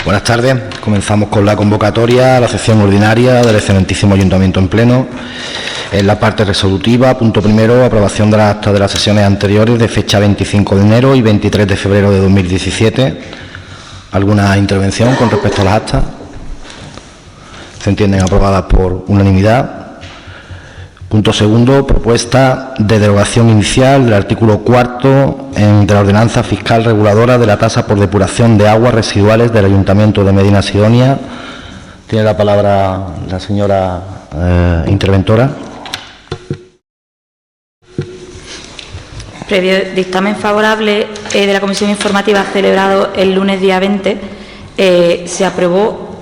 Buenas tardes. Comenzamos con la convocatoria a la sesión ordinaria del excelentísimo Ayuntamiento en pleno. En la parte resolutiva, punto primero, aprobación de las actas de las sesiones anteriores de fecha 25 de enero y 23 de febrero de 2017. ¿Alguna intervención con respecto a las actas? Se entienden aprobadas por unanimidad. Punto segundo, propuesta de derogación inicial del artículo 4 de la ordenanza fiscal reguladora de la tasa por depuración de aguas residuales del Ayuntamiento de Medina Sidonia. Tiene la palabra la señora interventora. Previo dictamen favorable de la Comisión Informativa celebrado el lunes día 20, se acordó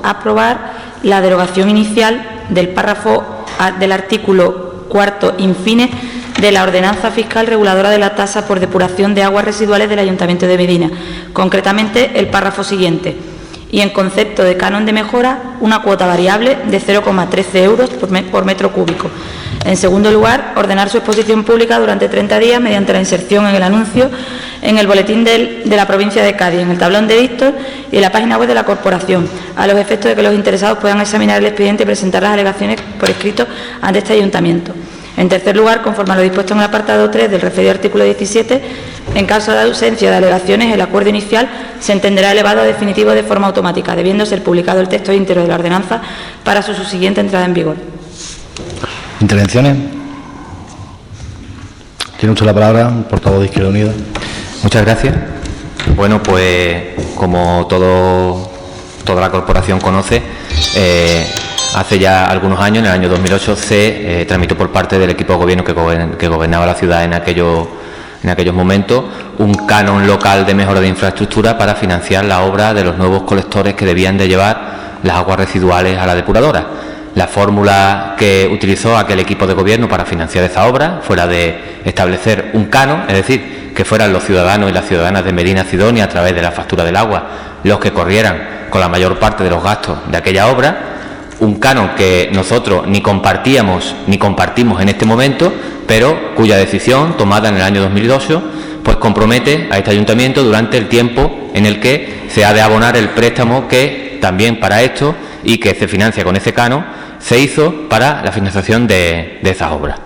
aprobar la derogación inicial del párrafo del artículo 4 infine de la ordenanza fiscal reguladora de la tasa por depuración de aguas residuales del Ayuntamiento de Medina, concretamente el párrafo siguiente: y en concepto de canon de mejora, una cuota variable de 0,13 euros por metro cúbico. En segundo lugar, ordenar su exposición pública durante 30 días mediante la inserción en el anuncio en el boletín de la provincia de Cádiz, en el tablón de dictos y en la página web de la corporación, a los efectos de que los interesados puedan examinar el expediente y presentar las alegaciones por escrito ante este ayuntamiento. En tercer lugar, conforme a lo dispuesto en el apartado 3 del referido artículo 17, en caso de ausencia de alegaciones, el acuerdo inicial se entenderá elevado a definitivo de forma automática, debiendo ser publicado el texto íntegro de la ordenanza para su subsiguiente entrada en vigor. ¿Intervenciones? Tiene usted la palabra, portavoz de Izquierda Unida. Muchas gracias. Bueno, pues como toda la corporación conoce, hace ya algunos años, en el año 2008, se tramitó por parte del equipo de gobierno que gobernaba la ciudad en aquellos momentos un canon local de mejora de infraestructura para financiar la obra de los nuevos colectores que debían de llevar las aguas residuales a la depuradora. La fórmula que utilizó aquel equipo de gobierno para financiar esa obra fue la de establecer un canon, es decir, que fueran los ciudadanos y las ciudadanas de Medina Sidonia, a través de la factura del agua, los que corrieran con la mayor parte de los gastos de aquella obra. Un canon que nosotros ni compartíamos ni compartimos en este momento, pero cuya decisión, tomada en el año 2008, pues compromete a este ayuntamiento durante el tiempo en el que se ha de abonar el préstamo que también para esto y que se financia con ese canon se hizo para la financiación de esas obras.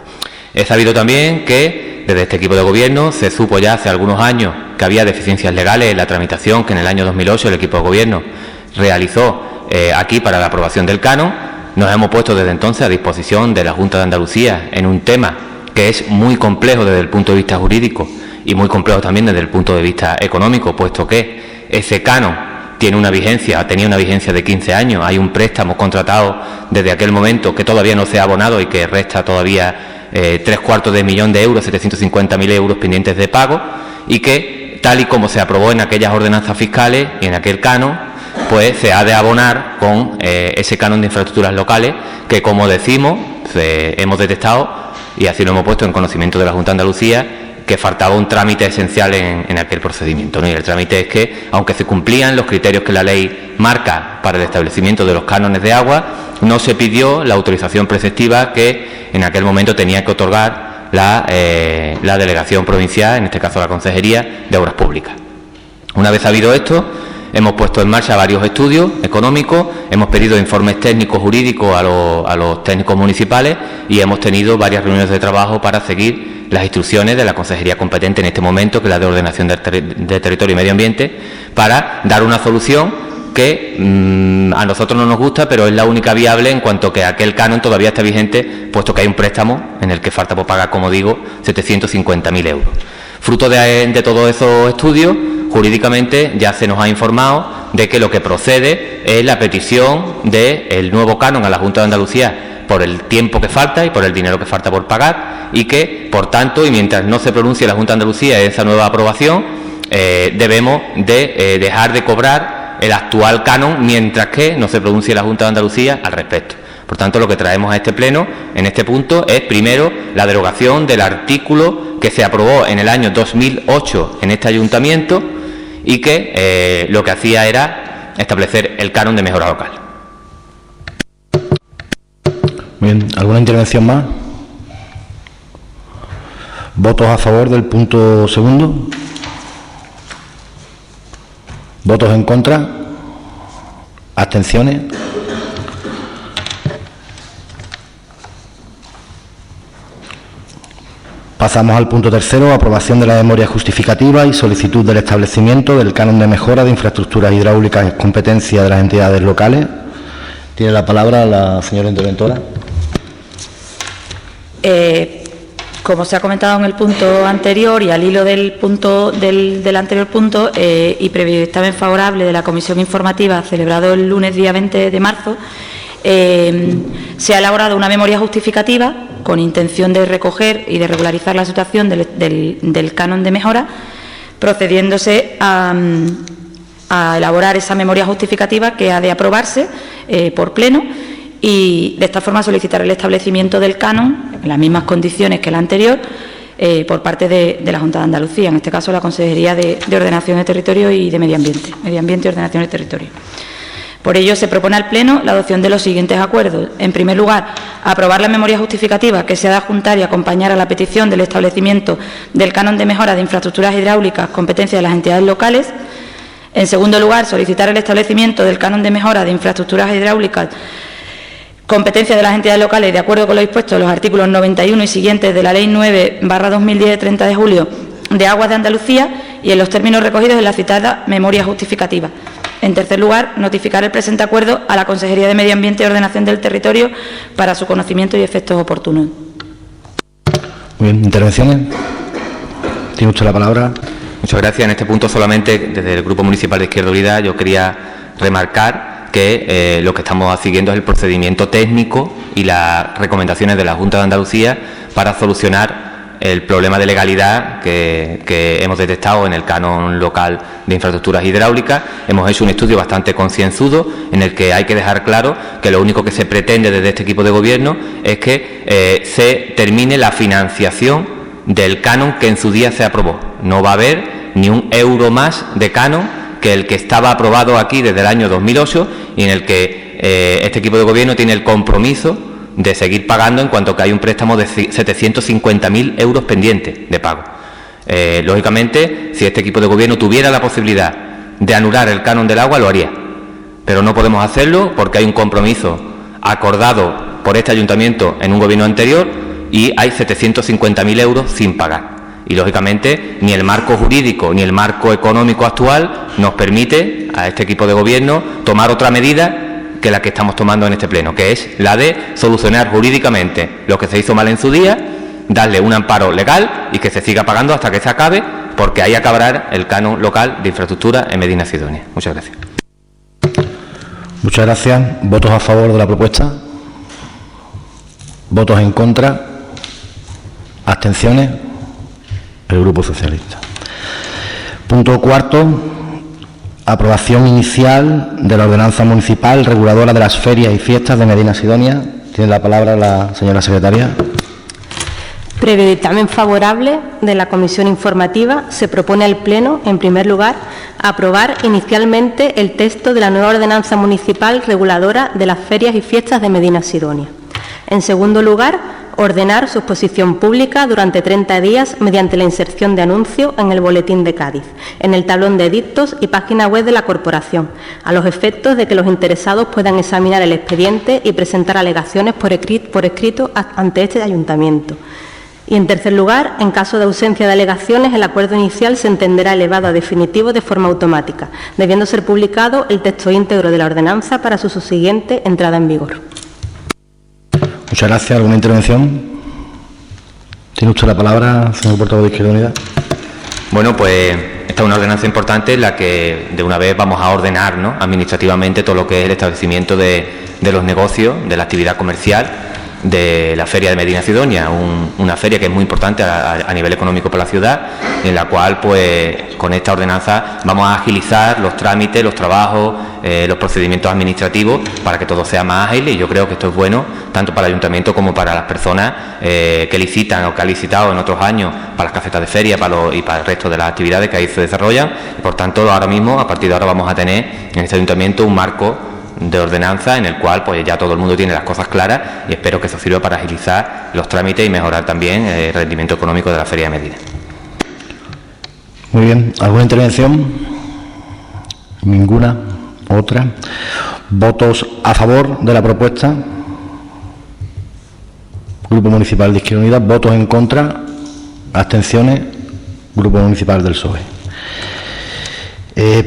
He sabido también que desde este equipo de gobierno se supo ya hace algunos años que había deficiencias legales en la tramitación que en el año 2008 el equipo de gobierno realizó aquí para la aprobación del canon. Nos hemos puesto desde entonces a disposición de la Junta de Andalucía en un tema que es muy complejo desde el punto de vista jurídico y muy complejo también desde el punto de vista económico, puesto que ese canon tenía una vigencia de 15 años, hay un préstamo contratado desde aquel momento que todavía no se ha abonado y que resta todavía 750.000 de euros, 750.000 euros pendientes de pago, y que, tal y como se aprobó en aquellas ordenanzas fiscales y en aquel canon, pues se ha de abonar con ese canon de infraestructuras locales que, como decimos, hemos detectado y así lo hemos puesto en conocimiento de la Junta de Andalucía, que faltaba un trámite esencial en aquel procedimiento, ¿no? Y el trámite es que, aunque se cumplían los criterios que la ley marca para el establecimiento de los cánones de agua, no se pidió la autorización preceptiva que en aquel momento tenía que otorgar la delegación provincial, en este caso la Consejería de Obras Públicas. Una vez sabido esto, hemos puesto en marcha varios estudios económicos, hemos pedido informes técnicos jurídicos a los técnicos municipales y hemos tenido varias reuniones de trabajo para seguir las instrucciones de la consejería competente en este momento, que es la de Ordenación de Territorio y Medio Ambiente, para dar una solución que a nosotros no nos gusta, pero es la única viable en cuanto que aquel canon todavía está vigente, puesto que hay un préstamo en el que falta por pagar, como digo, 750.000 euros. Fruto de todos esos estudios, jurídicamente ya se nos ha informado de que lo que procede es la petición del nuevo canon a la Junta de Andalucía por el tiempo que falta y por el dinero que falta por pagar, y que, por tanto, y mientras no se pronuncie la Junta de Andalucía en esa nueva aprobación, debemos de dejar de cobrar el actual canon mientras que no se pronuncie la Junta de Andalucía al respecto. Por tanto, lo que traemos a este pleno en este punto es, primero, la derogación del artículo que se aprobó en el año 2008 en este ayuntamiento y que lo que hacía era establecer el canon de mejora local. Bien, ¿alguna intervención más? ¿Votos a favor del punto segundo? ¿Votos ¿Votos en contra? ¿Abstenciones? Pasamos al punto tercero, aprobación de la memoria justificativa y solicitud del establecimiento del canon de mejora de infraestructuras hidráulicas, competencia de las entidades locales. Tiene la palabra la señora interventora. Como se ha comentado en el punto anterior y al hilo del anterior punto, y previo dictamen favorable de la comisión informativa celebrado el lunes día 20 de marzo, se ha elaborado una memoria justificativa con intención de recoger y de regularizar la situación del canon de mejora, procediéndose a elaborar esa memoria justificativa que ha de aprobarse por pleno y de esta forma solicitar el establecimiento del canon en las mismas condiciones que el anterior por parte de la Junta de Andalucía, en este caso la Consejería de Ordenación de Territorio y de Medio Ambiente y Ordenación de Territorio. Por ello, se propone al Pleno la adopción de los siguientes acuerdos. En primer lugar, aprobar la memoria justificativa que se ha de adjuntar y acompañar a la petición del establecimiento del canon de mejora de infraestructuras hidráulicas, competencia de las entidades locales. En segundo lugar, solicitar el establecimiento del canon de mejora de infraestructuras hidráulicas, competencia de las entidades locales, de acuerdo con lo dispuesto en los artículos 91 y siguientes de la Ley 9/2010 de 30 de julio de Aguas de Andalucía y en los términos recogidos en la citada memoria justificativa. En tercer lugar, notificar el presente acuerdo a la Consejería de Medio Ambiente y Ordenación del Territorio para su conocimiento y efectos oportunos. Muy bien, ¿intervenciones? Tiene usted la palabra. Muchas gracias. En este punto, solamente desde el Grupo Municipal de Izquierda Unida, yo quería remarcar que lo que estamos siguiendo es el procedimiento técnico y las recomendaciones de la Junta de Andalucía para solucionar el problema de legalidad que hemos detectado en el canon local de infraestructuras hidráulicas. Hemos hecho un estudio bastante concienzudo en el que hay que dejar claro que lo único que se pretende desde este equipo de gobierno es que se termine la financiación del canon que en su día se aprobó. No va a haber ni un euro más de canon que el que estaba aprobado aquí desde el año 2008 y en el que este equipo de gobierno tiene el compromiso de seguir pagando en cuanto que hay un préstamo de 750.000 euros pendiente de pago. Lógicamente, si este equipo de gobierno tuviera la posibilidad de anular el canon del agua, lo haría. Pero no podemos hacerlo porque hay un compromiso acordado por este ayuntamiento en un gobierno anterior y hay 750.000 euros sin pagar. Y, lógicamente, ni el marco jurídico ni el marco económico actual nos permite a este equipo de gobierno tomar otra medida que la que estamos tomando en este pleno, que es la de solucionar jurídicamente lo que se hizo mal en su día, darle un amparo legal y que se siga pagando hasta que se acabe, porque ahí acabará el canon local de infraestructura en Medina Sidonia. Muchas gracias. Muchas gracias. ¿Votos a favor de la propuesta? ¿Votos en contra? ¿Abstenciones? El Grupo Socialista. Punto cuarto. Aprobación inicial de la ordenanza municipal reguladora de las ferias y fiestas de Medina Sidonia. Tiene la palabra la señora secretaria. Previo dictamen favorable de la comisión informativa, se propone al Pleno, en primer lugar, aprobar inicialmente el texto de la nueva ordenanza municipal reguladora de las ferias y fiestas de Medina Sidonia. En segundo lugar, ordenar su exposición pública durante 30 días mediante la inserción de anuncio en el Boletín de Cádiz, en el tablón de edictos y página web de la corporación, a los efectos de que los interesados puedan examinar el expediente y presentar alegaciones por escrito ante este ayuntamiento. Y, en tercer lugar, en caso de ausencia de alegaciones, el acuerdo inicial se entenderá elevado a definitivo de forma automática, debiendo ser publicado el texto íntegro de la ordenanza para su subsiguiente entrada en vigor. Muchas gracias. ¿Alguna intervención? Tiene usted la palabra, señor portavoz de Izquierda Unida. Bueno, pues esta es una ordenanza importante en la que de una vez vamos a ordenar, ¿no?, administrativamente todo lo que es el establecimiento de los negocios, de la actividad comercial, de la Feria de Medina Sidonia, una feria que es muy importante a nivel económico para la ciudad, en la cual, pues, con esta ordenanza vamos a agilizar los trámites, los trabajos, los procedimientos administrativos para que todo sea más ágil, y yo creo que esto es bueno tanto para el ayuntamiento como para las personas que licitan o que han licitado en otros años para las casetas de feria y para el resto de las actividades que ahí se desarrollan. Y, por tanto, ahora mismo, a partir de ahora, vamos a tener en este ayuntamiento un marco de ordenanza en el cual, pues, ya todo el mundo tiene las cosas claras, y espero que eso sirva para agilizar los trámites y mejorar también el rendimiento económico de la Feria de Medina. Muy bien. ¿Alguna intervención? Ninguna. Otra. ¿Votos a favor de la propuesta? Grupo Municipal de Izquierda Unida. ¿Votos en contra? Abstenciones. Grupo Municipal del PSOE.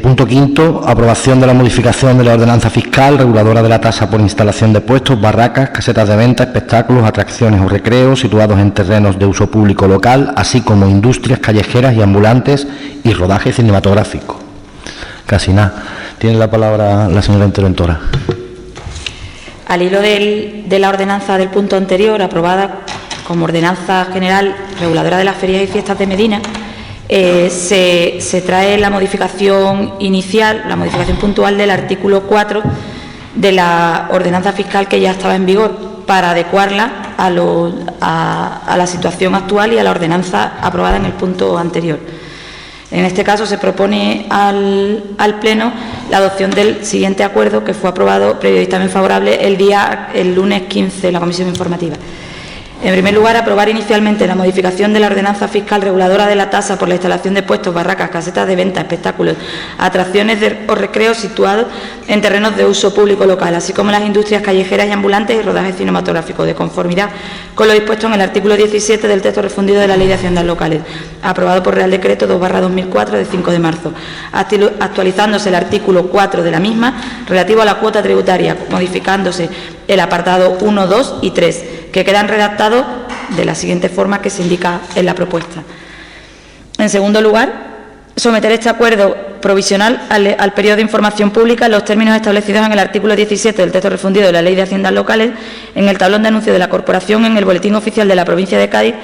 Punto quinto, aprobación de la modificación de la ordenanza fiscal reguladora de la tasa por instalación de puestos, barracas, casetas de venta, espectáculos, atracciones o recreos situados en terrenos de uso público local, así como industrias callejeras y ambulantes y rodaje cinematográfico. Casi nada. Tiene la palabra la señora interventora. Al hilo de la ordenanza del punto anterior, aprobada como ordenanza general reguladora de las ferias y fiestas de Medina, se trae la modificación inicial, la modificación puntual del artículo 4 de la ordenanza fiscal que ya estaba en vigor, para adecuarla a la situación actual y a la ordenanza aprobada en el punto anterior. En este caso se propone al Pleno la adopción del siguiente acuerdo, que fue aprobado previo dictamen favorable el lunes 15 en la comisión informativa. En primer lugar, aprobar inicialmente la modificación de la ordenanza fiscal reguladora de la tasa por la instalación de puestos, barracas, casetas de venta, espectáculos, atracciones o recreos situados en terrenos de uso público local, así como las industrias callejeras y ambulantes y rodajes cinematográficos, de conformidad con lo dispuesto en el artículo 17 del texto refundido de la Ley de Haciendas Locales, aprobado por Real Decreto 2/2004 de 5 de marzo, actualizándose el artículo 4 de la misma relativo a la cuota tributaria, modificándose el apartado 1, 2 y 3, que quedan redactados de la siguiente forma que se indica en la propuesta. En segundo lugar, someter este acuerdo provisional al periodo de información pública en los términos establecidos en el artículo 17 del texto refundido de la Ley de Haciendas Locales, en el tablón de anuncios de la Corporación, en el Boletín Oficial de la Provincia de Cádiz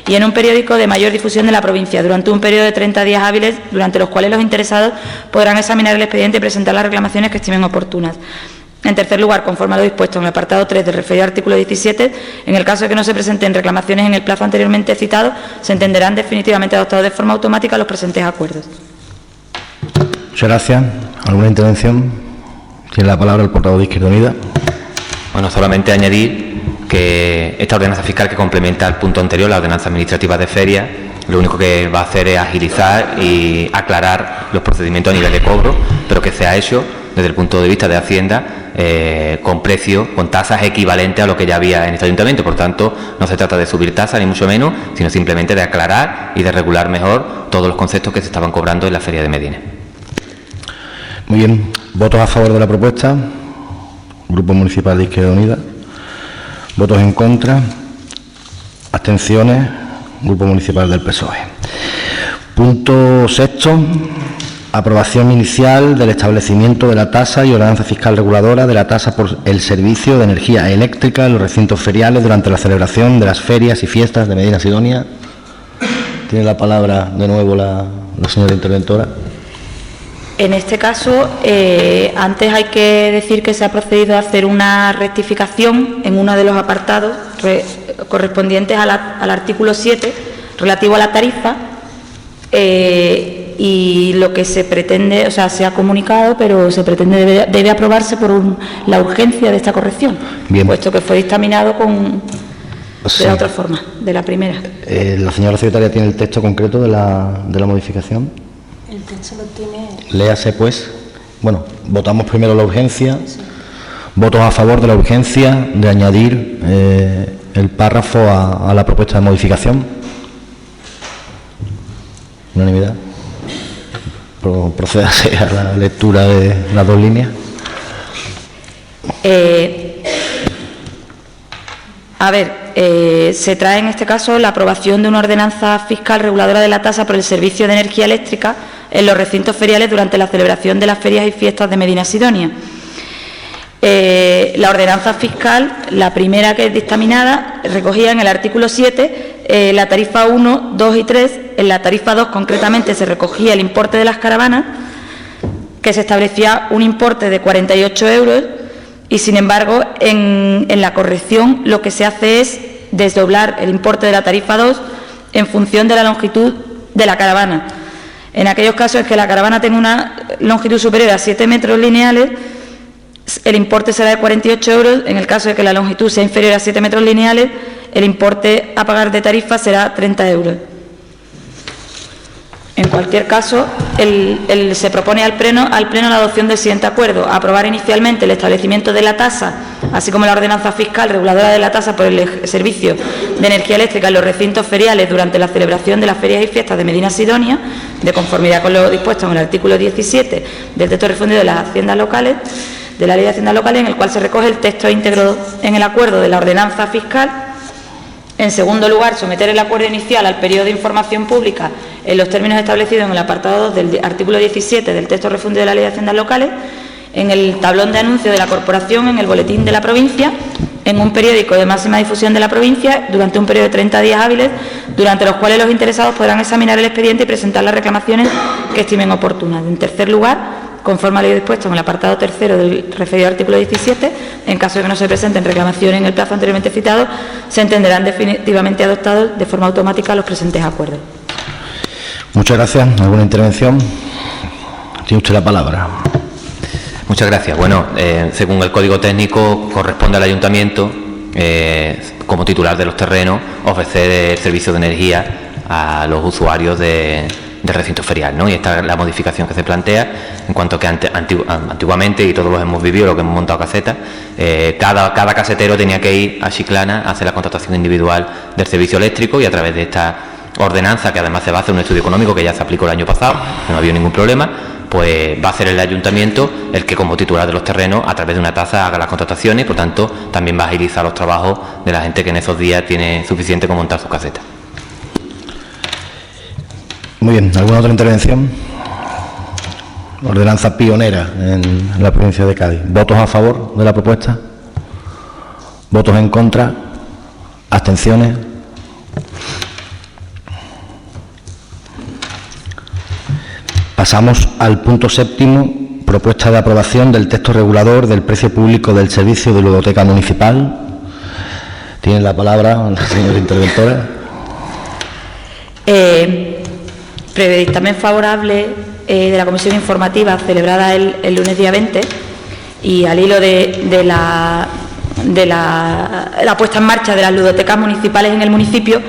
y en un periódico de mayor difusión de la provincia, durante un periodo de 30 días hábiles, durante los cuales los interesados podrán examinar el expediente y presentar las reclamaciones que estimen oportunas. En tercer lugar, conforme a lo dispuesto en el apartado 3 del referido artículo 17, en el caso de que no se presenten reclamaciones en el plazo anteriormente citado, se entenderán definitivamente adoptados de forma automática los presentes acuerdos. Muchas gracias. ¿Alguna intervención? Tiene la palabra el portavoz de Izquierda Unida. Bueno, solamente añadir que esta ordenanza fiscal que complementa el punto anterior, la ordenanza administrativa de feria, lo único que va a hacer es agilizar y aclarar los procedimientos a nivel de cobro, pero que sea hecho desde el punto de vista de Hacienda con precios, con tasas equivalentes a lo que ya había en este ayuntamiento. Por tanto, no se trata de subir tasas ni mucho menos, sino simplemente de aclarar y de regular mejor todos los conceptos que se estaban cobrando en la feria de Medina. Muy bien. ¿Votos a favor de la propuesta? Grupo Municipal de Izquierda Unida. ¿Votos en contra? ¿Abstenciones? Grupo Municipal del PSOE. Punto sexto. Aprobación inicial del establecimiento de la tasa y ordenanza fiscal reguladora de la tasa por el servicio de energía eléctrica en los recintos feriales durante la celebración de las ferias y fiestas de Medina Sidonia. Tiene la palabra de nuevo la señora interventora. En este caso, antes hay que decir que se ha procedido a hacer una rectificación en uno de los apartados correspondientes al artículo 7, relativo a la tarifa, y lo que se pretende, o sea, se ha comunicado, pero se pretende debe aprobarse por la urgencia de esta corrección. Bien. Puesto que fue dictaminado de la otra forma, de la primera. La señora secretaria tiene el texto concreto de la modificación. El texto lo tiene. Léase, pues. Bueno, votamos primero la urgencia. Sí. Votos a favor de la urgencia de añadir el párrafo a la propuesta de modificación. Unanimidad. Procédase a la lectura de las dos líneas. Se trae en este caso la aprobación de una ordenanza fiscal reguladora de la tasa por el servicio de energía eléctrica en los recintos feriales durante la celebración de las ferias y fiestas de Medina Sidonia. La ordenanza fiscal, la primera que es dictaminada, recogía en el artículo 7 la tarifa 1, 2 y 3. En la tarifa 2 concretamente se recogía el importe de las caravanas, que se establecía un importe de 48 euros y, sin embargo, en la corrección lo que se hace es desdoblar el importe de la tarifa 2 en función de la longitud de la caravana. En aquellos casos en que la caravana tenga una longitud superior a 7 metros lineales, el importe será de 48 euros. En el caso de que la longitud sea inferior a 7 metros lineales, el importe a pagar de tarifa será 30 euros. En cualquier caso, se propone al Pleno la adopción del siguiente acuerdo: aprobar inicialmente el establecimiento de la tasa, así como la ordenanza fiscal reguladora de la tasa por el servicio de energía eléctrica en los recintos feriales durante la celebración de las ferias y fiestas de Medina Sidonia, de conformidad con lo dispuesto en el artículo 17 del texto refundido de las haciendas locales, de la Ley de Haciendas Locales, en el cual se recoge el texto íntegro en el acuerdo de la ordenanza fiscal. En segundo lugar, someter el acuerdo inicial al periodo de información pública en los términos establecidos en el apartado 2 del artículo 17 del texto refundido de la Ley de Haciendas Locales, en el tablón de anuncios de la corporación, en el boletín de la provincia, en un periódico de máxima difusión de la provincia, durante un periodo de 30 días hábiles, durante los cuales los interesados podrán examinar el expediente y presentar las reclamaciones que estimen oportunas. En tercer lugar, conforme a lo dispuesto en el apartado tercero del referido artículo 17, en caso de que no se presenten reclamaciones en el plazo anteriormente citado, se entenderán definitivamente adoptados de forma automática los presentes acuerdos. Muchas gracias. ¿Alguna intervención? Tiene usted la palabra. Muchas gracias. Bueno, según el Código Técnico, corresponde al Ayuntamiento, como titular de los terrenos, ofrecer el servicio de energía a los usuarios del recinto ferial, ¿no? Y esta es la modificación que se plantea, en cuanto que antiguamente, y todos los hemos vivido, lo que hemos montado casetas, cada casetero tenía que ir a Chiclana a hacer la contratación individual del servicio eléctrico, y a través de esta ordenanza, que además se va a hacer un estudio económico que ya se aplicó el año pasado, no ha habido ningún problema, pues va a ser el Ayuntamiento el que, como titular de los terrenos, a través de una tasa haga las contrataciones, y por tanto también va a agilizar los trabajos de la gente que en esos días tiene suficiente con montar sus casetas. Muy bien, ¿alguna otra intervención? Ordenanza pionera en la provincia de Cádiz. ¿Votos a favor de la propuesta? ¿Votos en contra? ¿Abstenciones? Pasamos al punto séptimo, propuesta de aprobación del texto regulador del precio público del servicio de ludoteca municipal. Tiene la palabra la señora interventora. Previo dictamen favorable de la comisión informativa celebrada el lunes día 20, y al hilo de la puesta en marcha de las ludotecas municipales en el municipio,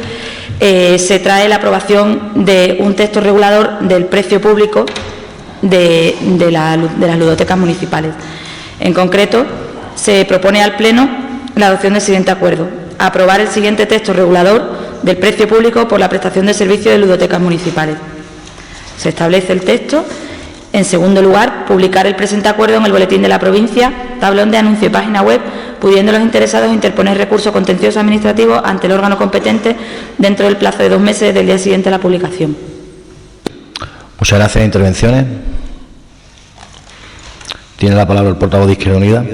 se trae la aprobación de un texto regulador del precio público de las ludotecas municipales. En concreto, se propone al Pleno la adopción del siguiente acuerdo: aprobar el siguiente texto regulador del precio público por la prestación de servicios de ludotecas municipales. Se establece el texto. En segundo lugar, publicar el presente acuerdo en el boletín de la provincia, tablón de anuncio y página web, pudiendo los interesados interponer recurso contencioso administrativo ante el órgano competente dentro del plazo de 2 meses del día siguiente a la publicación. Muchas gracias. ¿Intervenciones? Tiene la palabra el portavoz de Izquierda Unida.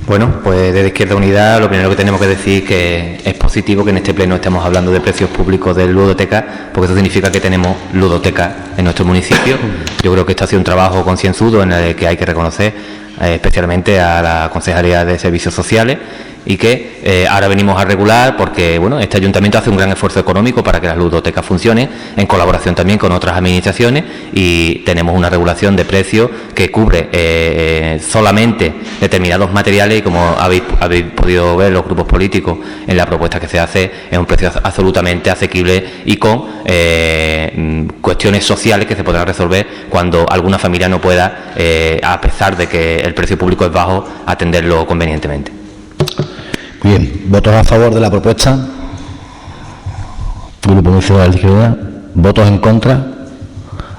Bueno, pues desde Izquierda Unida lo primero que tenemos que decir que es positivo que en este pleno estemos hablando de precios públicos de ludotecas, porque eso significa que tenemos ludotecas en nuestro municipio. Yo creo que esto ha sido un trabajo concienzudo en el que hay que reconocer especialmente a la Concejalía de Servicios Sociales, y que ahora venimos a regular porque, bueno, este ayuntamiento hace un gran esfuerzo económico para que las ludotecas funcionen, en colaboración también con otras administraciones, y tenemos una regulación de precios que cubre solamente determinados materiales, y como habéis podido ver los grupos políticos en la propuesta que se hace, es un precio absolutamente asequible y con cuestiones sociales que se podrán resolver cuando alguna familia no pueda, a pesar de que el precio público es bajo, atenderlo convenientemente. Muy bien, ¿votos a favor de la propuesta? Grupo Municipal de Izquierda. ¿Votos en contra?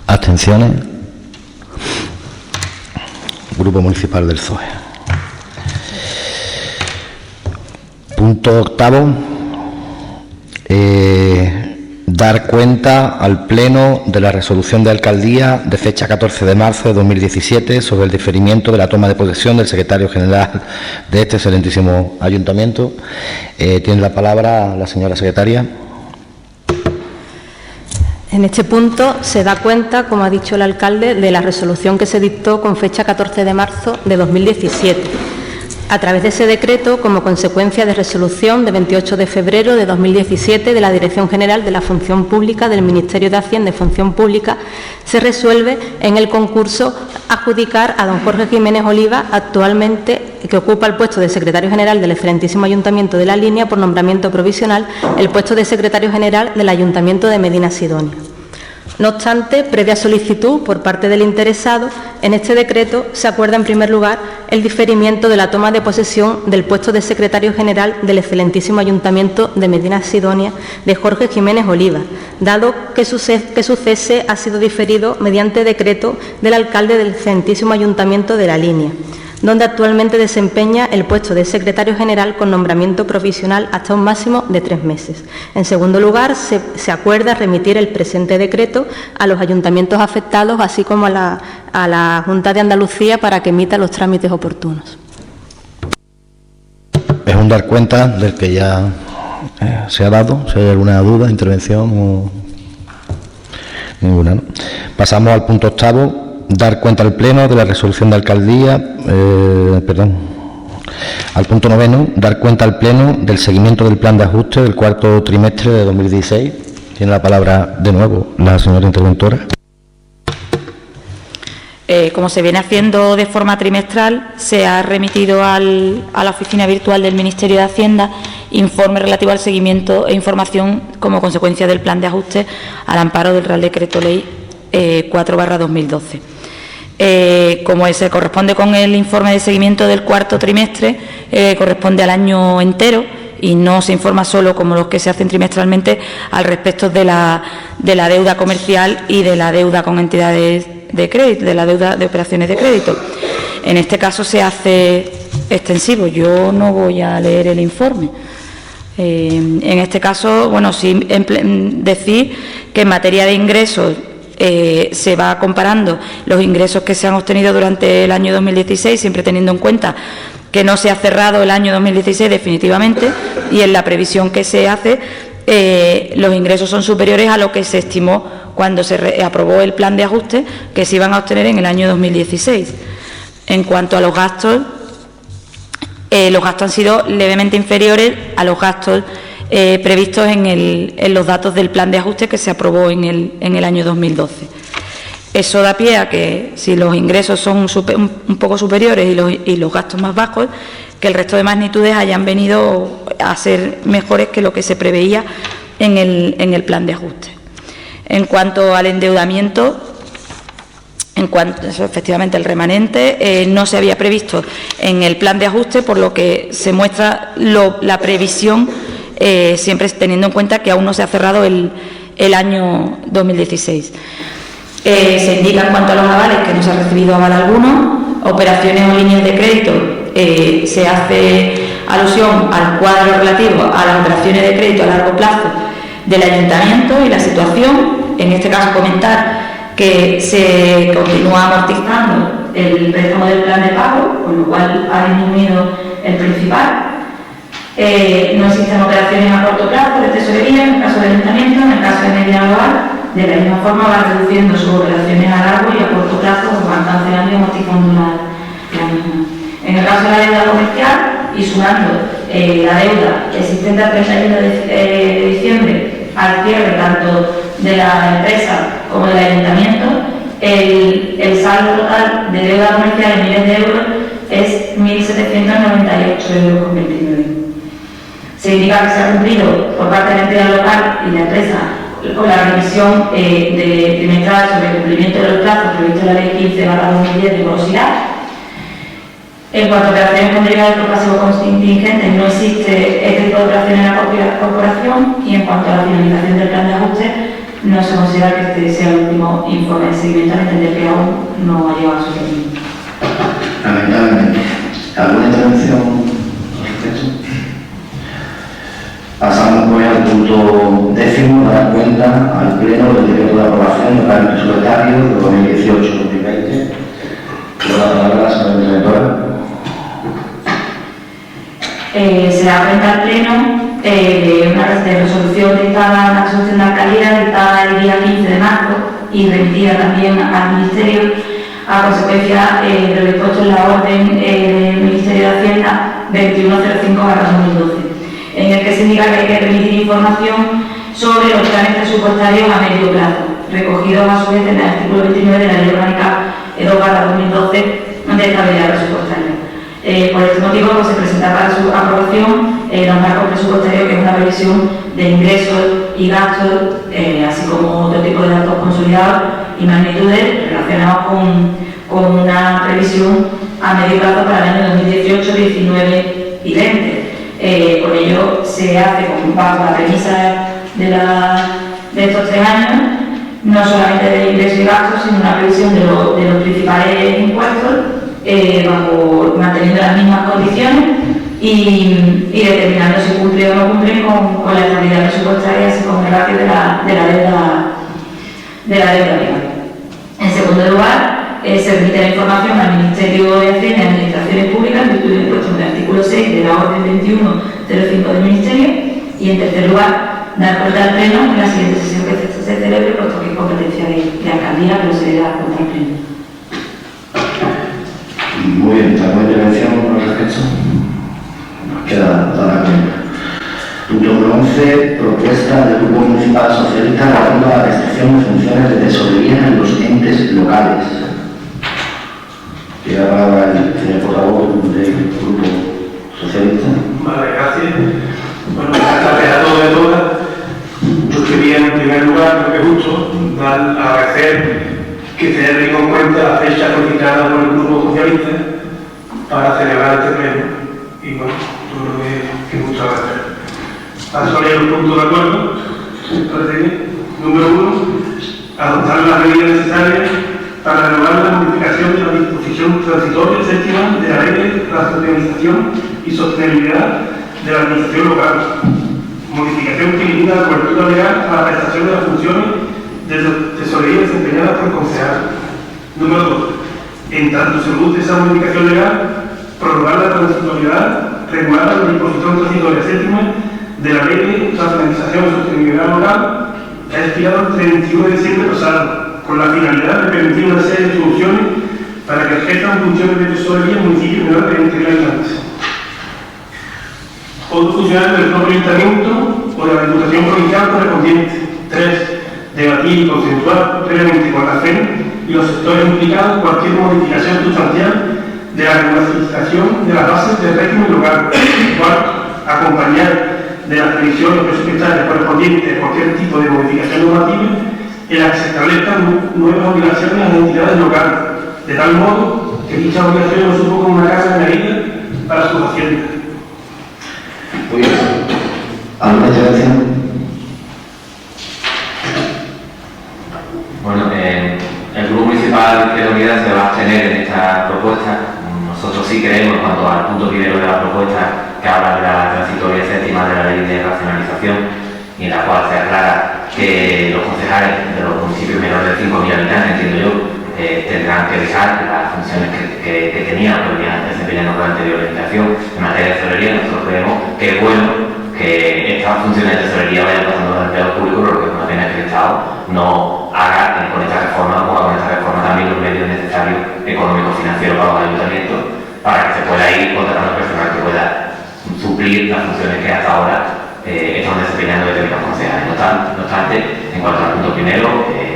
¿Abstenciones? Grupo Municipal del PSOE. Punto octavo. Dar cuenta al Pleno de la resolución de alcaldía de fecha 14 de marzo de 2017 sobre el diferimiento de la toma de posesión del secretario general de este excelentísimo ayuntamiento. Tiene la palabra la señora secretaria. En este punto se da cuenta, como ha dicho el alcalde, de la resolución que se dictó con fecha 14 de marzo de 2017. A través de ese decreto, como consecuencia de resolución de 28 de febrero de 2017 de la Dirección General de la Función Pública del Ministerio de Hacienda y Función Pública, se resuelve en el concurso adjudicar a don Jorge Jiménez Oliva, actualmente que ocupa el puesto de secretario general del excelentísimo Ayuntamiento de La Línea, por nombramiento provisional, el puesto de secretario general del Ayuntamiento de Medina Sidonia. No obstante, previa solicitud por parte del interesado, en este decreto se acuerda en primer lugar el diferimiento de la toma de posesión del puesto de secretario general del excelentísimo Ayuntamiento de Medina Sidonia de Jorge Jiménez Oliva, dado que su cese ha sido diferido mediante decreto del alcalde del excelentísimo Ayuntamiento de La Línea, donde actualmente desempeña el puesto de secretario general con nombramiento provisional hasta un máximo de 3 meses. En segundo lugar, se acuerda remitir el presente decreto a los ayuntamientos afectados, así como a la Junta de Andalucía, para que emita los trámites oportunos. Es un dar cuenta del que ya se ha dado. Si hay alguna duda, intervención o ninguna, ¿no? Pasamos al punto 8. Dar cuenta al Pleno de la resolución de alcaldía, al punto 9, dar cuenta al Pleno del seguimiento del plan de ajuste del cuarto trimestre de 2016. Tiene la palabra de nuevo la señora interventora. Como se viene haciendo de forma trimestral, se ha remitido a la oficina virtual del Ministerio de Hacienda informe relativo al seguimiento e información como consecuencia del plan de ajuste al amparo del Real Decreto Ley 4/2012. Como se corresponde con el informe de seguimiento del cuarto trimestre, corresponde al año entero y no se informa solo, como los que se hacen trimestralmente, al respecto de la deuda comercial y de la deuda con entidades de crédito, de la deuda de operaciones de crédito. En este caso se hace extensivo. Yo no voy a leer el informe. En este caso, bueno, sí decir que en materia de ingresos se va comparando los ingresos que se han obtenido durante el año 2016, siempre teniendo en cuenta que no se ha cerrado el año 2016 definitivamente, y en la previsión que se hace los ingresos son superiores a lo que se estimó cuando se aprobó el plan de ajuste que se iban a obtener en el año 2016. En cuanto a los gastos han sido levemente inferiores a los gastos previstos en los datos del plan de ajuste que se aprobó en el año 2012. Eso da pie a que, si los ingresos son un poco superiores y los gastos más bajos, que el resto de magnitudes hayan venido a ser mejores que lo que se preveía en el plan de ajuste. En cuanto al endeudamiento, efectivamente el remanente no se había previsto en el plan de ajuste, por lo que se muestra la previsión, siempre teniendo en cuenta que aún no se ha cerrado el año 2016. Se indica en cuanto a los avales que no se ha recibido aval alguno. Operaciones o líneas de crédito, se hace alusión al cuadro relativo a las operaciones de crédito a largo plazo del ayuntamiento y la situación. En este caso, comentar que se continúa amortizando el préstamo del plan de pago, con lo cual ha disminuido el principal. No existen operaciones a corto plazo de tesorería en el caso del ayuntamiento. En el caso de media global, de la misma forma, va reduciendo sus operaciones a largo y a corto plazo, van cancelando y amortizando la misma. En el caso de la deuda comercial, y sumando la deuda existente al 31 de diciembre al cierre tanto de la empresa como del ayuntamiento, el saldo total de deuda comercial en miles de euros es 1.798,29 euros. Se indica que se ha cumplido por parte de la entidad local y la empresa con la revisión trimestral sobre el cumplimiento de los plazos previsto en la Ley 15/2010 de morosidad. En cuanto a operaciones con derivados por pasivo contingente, no existe este tipo de operaciones en la corporación, y en cuanto a la finalización del plan de ajuste, no se considera que este sea el último informe de seguimiento, al entender que aún no ha llegado a su término. Lamentablemente. ¿Alguna intervención al respecto? Pasamos pues al punto 10, dar cuenta al Pleno del decreto de aprobación del plan presupuestario de 2018-2020. La palabra a la señora interventora. Se da cuenta al Pleno una resolución dictada, una resolución de alcaldía dictada el día 15 de marzo y remitida también al Ministerio a consecuencia de lo dispuesto en la orden del Ministerio de Hacienda 2105/2012, en el que se indica que hay que remitir información sobre los planes presupuestarios a medio plazo, recogidos a su vez en el artículo 29 de la Ley Orgánica 2/2012 de estabilidad presupuestaria. Por este motivo, pues, se presenta para su aprobación los marcos presupuestarios, que es una previsión de ingresos y gastos, así como otro tipo de datos consolidados y magnitudes relacionados con una previsión a medio plazo para el año 2018, 19 y 20. Con ello se hace bajo la premisa de estos 3 años, no solamente de ingresos y gastos, sino una previsión de los principales impuestos, manteniendo las mismas condiciones y determinando si cumple o no cumple con la estabilidad presupuestaria, así como el ratio de la deuda real. En segundo lugar, se remite la información al Ministerio de Hacienda y Administraciones Públicas, en virtud del impuesto en el artículo 6 de la Orden 2105 del Ministerio. Y en tercer lugar, dar cuenta al Pleno en la siguiente sesión que se celebre, puesto que es competencia de alcaldía, pero se dará cuenta al Pleno. Muy bien, ¿alguna intervención por el respecto? Nos queda dar cuenta. Punto número 11, propuesta del Grupo Municipal Socialista relativa a la restricción de funciones de tesorería en los entes locales. Tiene la palabra el señor portavoz del Grupo Socialista. Vale, gracias. Bueno, buenas tardes a todos y a todas. Yo quería, en primer lugar, creo que es justo, agradecer que se haya tenido en cuenta la fecha solicitada por el Grupo Socialista para celebrar este pleno. Y bueno, yo creo que es justo agradecer. Paso a leer los puntos de acuerdo. Número 1. Adoptar las medidas necesarias para renovar la modificación de la disposición transitoria séptima de la Ley de Racionalización y Sostenibilidad de la Administración Local. Modificación que limita la cobertura legal a la prestación de las funciones de tesorería desempeñadas por el concejal. Número 2. En tanto se produce esa modificación legal, prorrogar la transitoriedad regulada en la disposición transitoria séptima de la Ley de Racionalización y Sostenibilidad Local, ha expirado el 31 de diciembre pasado, con la finalidad de permitir una serie de soluciones para que ejerzan funciones de tesorería en municipios menores de 20.000 habitantes. Otros funcionarios del propio Ayuntamiento o de la Diputación Provincial correspondiente. 3. Debatir y consensuar previamente con la FEN y los sectores implicados cualquier modificación sustancial de la regularización de las bases del régimen local. 4. Acompañar de las previsiones presupuestarias correspondientes a cualquier tipo de modificación normativa en la que se establezcan nuevas obligaciones a las entidades locales, de tal modo que dichas obligaciones no supongan una carga añadida para sus haciendas. Muy bien. ¿Alguna intervención? Bueno, el Grupo Municipal de Unidad se va a abstener en esta propuesta. Nosotros sí creemos, en cuanto al punto primero de la propuesta, que habla de la transitoria séptima de la Ley de Racionalización, y en la cual se aclara que los concejales de los municipios menores de 5.000 habitantes, entiendo yo, tendrán que dejar las funciones que tenían, que venían desempeñando con anterior legislación en materia de tesorería. Nosotros creemos que es bueno que estas funciones de tesorería vayan pasando a los empleados públicos, pero que es una pena que el Estado no haga con esta reforma, ponga con esta reforma también los medios necesarios económicos financieros para los ayuntamientos, para que se pueda ir contratando personal que pueda suplir las funciones que hasta ahora están desempeñando determinados concejales. No obstante, en cuanto al punto primero,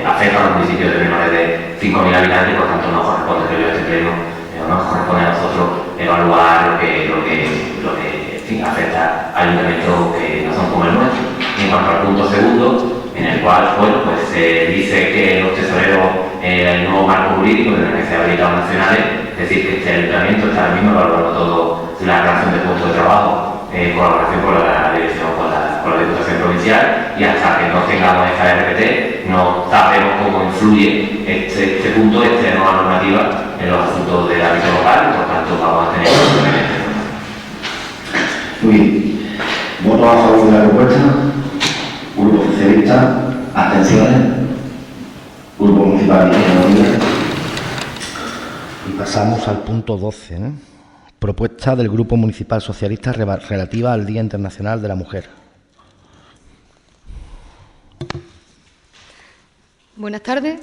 afecta a los municipios de menores de 5.000 habitantes, por tanto no corresponde, creo yo, este pleno, no nos corresponde a nosotros evaluar lo que afecta a ayuntamientos que no son como el nuestro. Y en cuanto al punto segundo, en el cual, bueno, pues se dice que los tesoreros, el nuevo marco jurídico en el que se ha habilitado nacionales, es decir, que este ayuntamiento está ahora mismo evaluando todo la creación de puestos de trabajo en colaboración con la dirección, con la Diputación Provincial, y hasta que no tengamos esta RPT, no sabemos cómo influye este punto externo a la normativa en los asuntos del ámbito local, y por tanto vamos a tener Muy bien. ¿Voto a favor de la propuesta? Grupo Socialista. ¿Abstenciones? Grupo Municipal de Unidad. Y pasamos al punto 12, ¿no? Propuesta del Grupo Municipal Socialista relativa al Día Internacional de la Mujer. Buenas tardes.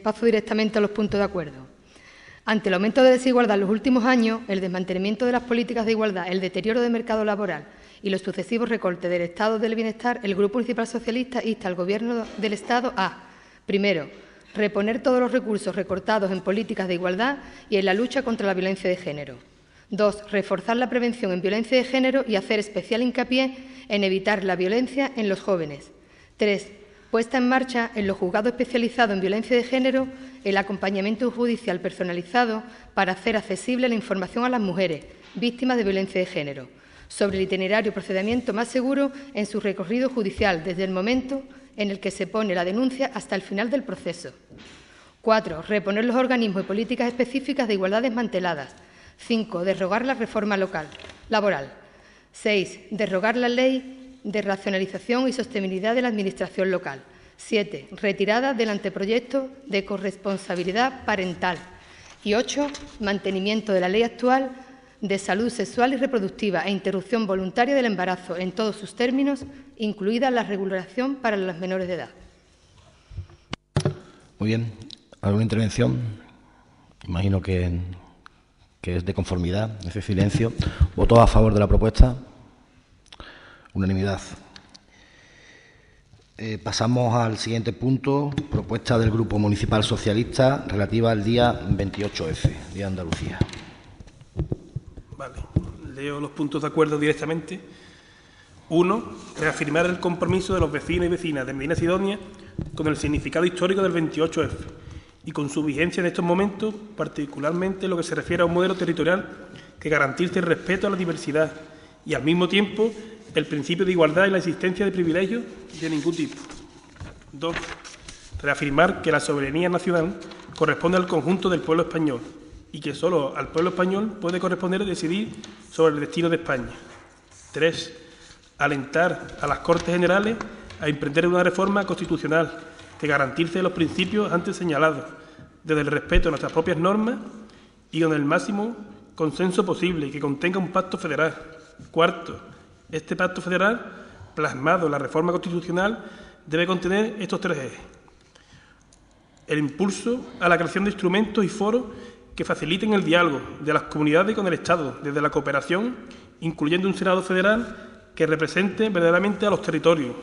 Paso directamente a los puntos de acuerdo. Ante el aumento de desigualdad en los últimos años, el desmantelamiento de las políticas de igualdad, el deterioro del mercado laboral y los sucesivos recortes del Estado del Bienestar, el Grupo Municipal Socialista insta al Gobierno del Estado a, primero, reponer todos los recursos recortados en políticas de igualdad y en la lucha contra la violencia de género. 2. Reforzar la prevención en violencia de género y hacer especial hincapié en evitar la violencia en los jóvenes. 3. Puesta en marcha en los juzgados especializados en violencia de género el acompañamiento judicial personalizado para hacer accesible la información a las mujeres víctimas de violencia de género sobre el itinerario y procedimiento más seguro en su recorrido judicial desde el momento en el que se pone la denuncia hasta el final del proceso. 4. Reponer los organismos y políticas específicas de igualdad desmanteladas. 5. Derrogar la reforma laboral. 6. Derrogar la ley de racionalización y sostenibilidad de la Administración local. 7. Retirada del anteproyecto de corresponsabilidad parental. Y 8. Mantenimiento de la ley actual de salud sexual y reproductiva e interrupción voluntaria del embarazo en todos sus términos, incluida la regulación para los menores de edad. Muy bien. ¿Alguna intervención? Imagino que es de conformidad, ese silencio. ¿Votos a favor de la propuesta? Unanimidad. Pasamos al siguiente punto, propuesta del Grupo Municipal Socialista relativa al día 28F, Día de Andalucía. Vale, leo los puntos de acuerdo directamente. 1. Reafirmar el compromiso de los vecinos y vecinas de Medina Sidonia con el significado histórico del 28F y con su vigencia en estos momentos, particularmente en lo que se refiere a un modelo territorial que garantice el respeto a la diversidad y, al mismo tiempo, el principio de igualdad y la existencia de privilegios de ningún tipo. 2. Reafirmar que la soberanía nacional corresponde al conjunto del pueblo español y que solo al pueblo español puede corresponder decidir sobre el destino de España. 3. Alentar a las Cortes Generales a emprender una reforma constitucional que garantice los principios antes señalados, desde el respeto a nuestras propias normas y con el máximo consenso posible y que contenga un pacto federal. 4. Este pacto federal, plasmado en la reforma constitucional, debe contener estos 3 ejes. El impulso a la creación de instrumentos y foros que faciliten el diálogo de las comunidades con el Estado, desde la cooperación, incluyendo un Senado federal que represente verdaderamente a los territorios.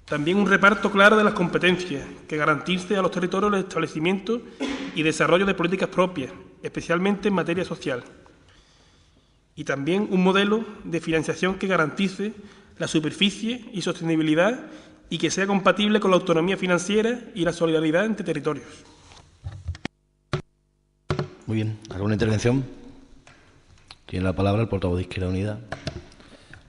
También un reparto claro de las competencias, que garantice a los territorios el establecimiento y desarrollo de políticas propias, especialmente en materia social. Y también un modelo de financiación que garantice la superficie y sostenibilidad y que sea compatible con la autonomía financiera y la solidaridad entre territorios. Muy bien. ¿Alguna intervención? Tiene la palabra el portavoz de Izquierda Unida.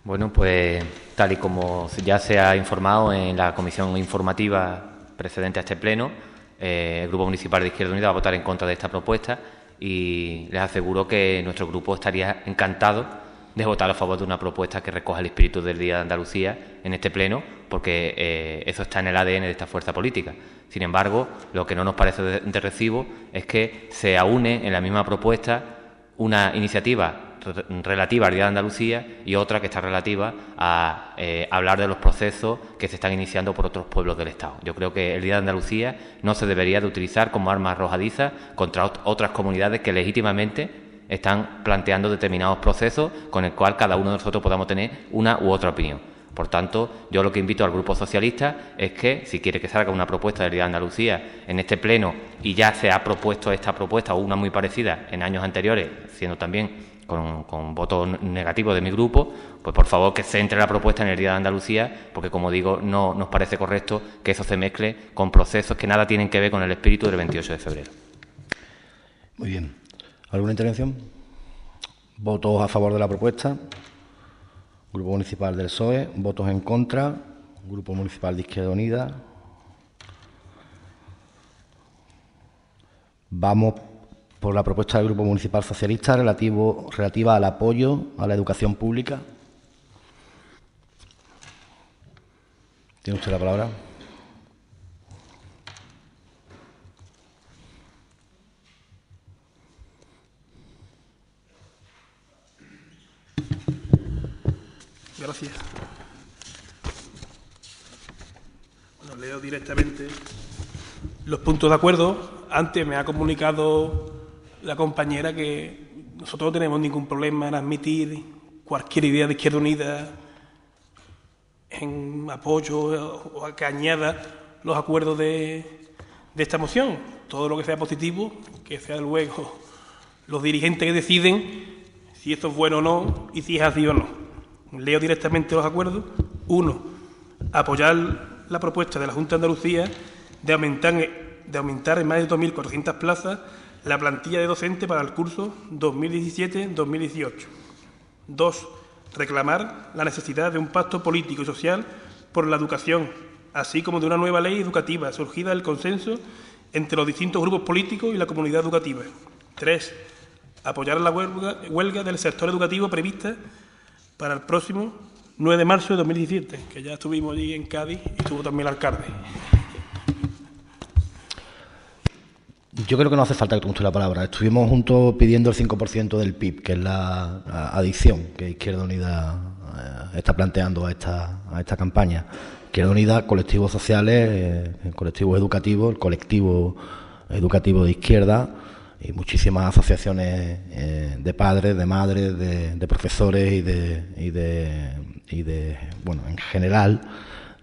Bueno, pues tal y como ya se ha informado en la comisión informativa precedente a este pleno, el Grupo Municipal de Izquierda Unida va a votar en contra de esta propuesta y les aseguro que nuestro grupo estaría encantado de votar a favor de una propuesta que recoja el espíritu del Día de Andalucía en este pleno, porque eso está en el ADN de esta fuerza política. Sin embargo, lo que no nos parece de recibo es que se aúne en la misma propuesta una iniciativa relativa al Día de Andalucía y otra que está relativa a hablar de los procesos que se están iniciando por otros pueblos del Estado. Yo creo que el Día de Andalucía no se debería de utilizar como arma arrojadiza contra otras comunidades que legítimamente están planteando determinados procesos con el cual cada uno de nosotros podamos tener una u otra opinión. Por tanto, yo lo que invito al Grupo Socialista es que, si quiere que salga una propuesta del Día de Andalucía en este pleno y ya se ha propuesto esta propuesta o una muy parecida en años anteriores, siendo también con votos negativos de mi grupo, pues por favor que se entre la propuesta en el Día de Andalucía, porque como digo, no nos parece correcto que eso se mezcle con procesos que nada tienen que ver con el espíritu del 28 de febrero. Muy bien. ¿Alguna intervención? ¿Votos a favor de la propuesta? Grupo Municipal del PSOE. ¿Votos en contra? Grupo Municipal de Izquierda Unida. Vamos por la propuesta del Grupo Municipal Socialista relativa al apoyo a la educación pública. ¿Tiene usted la palabra? Gracias. Bueno, leo directamente los puntos de acuerdo. Antes me ha comunicado la compañera que nosotros no tenemos ningún problema en admitir cualquier idea de Izquierda Unida en apoyo o que añada los acuerdos de esta moción. Todo lo que sea positivo, que sea luego los dirigentes que deciden si esto es bueno o no y si es así o no. Leo directamente los acuerdos. 1. apoyar la propuesta de la Junta de Andalucía de aumentar en más de 2.400 plazas la plantilla de docentes para el curso 2017-2018. 2. Reclamar la necesidad de un pacto político y social por la educación, así como de una nueva ley educativa surgida del consenso entre los distintos grupos políticos y la comunidad educativa. 3. Apoyar la huelga del sector educativo prevista para el próximo 9 de marzo de 2017, que ya estuvimos allí en Cádiz y estuvo también el alcalde. Yo creo que no hace falta que tome usted la palabra. Estuvimos juntos pidiendo el 5% del PIB, que es la adición que Izquierda Unida está planteando a esta campaña. Izquierda Unida, colectivos sociales, colectivos educativos, el colectivo educativo de izquierda y muchísimas asociaciones de padres, de madres, de profesores y de bueno, en general,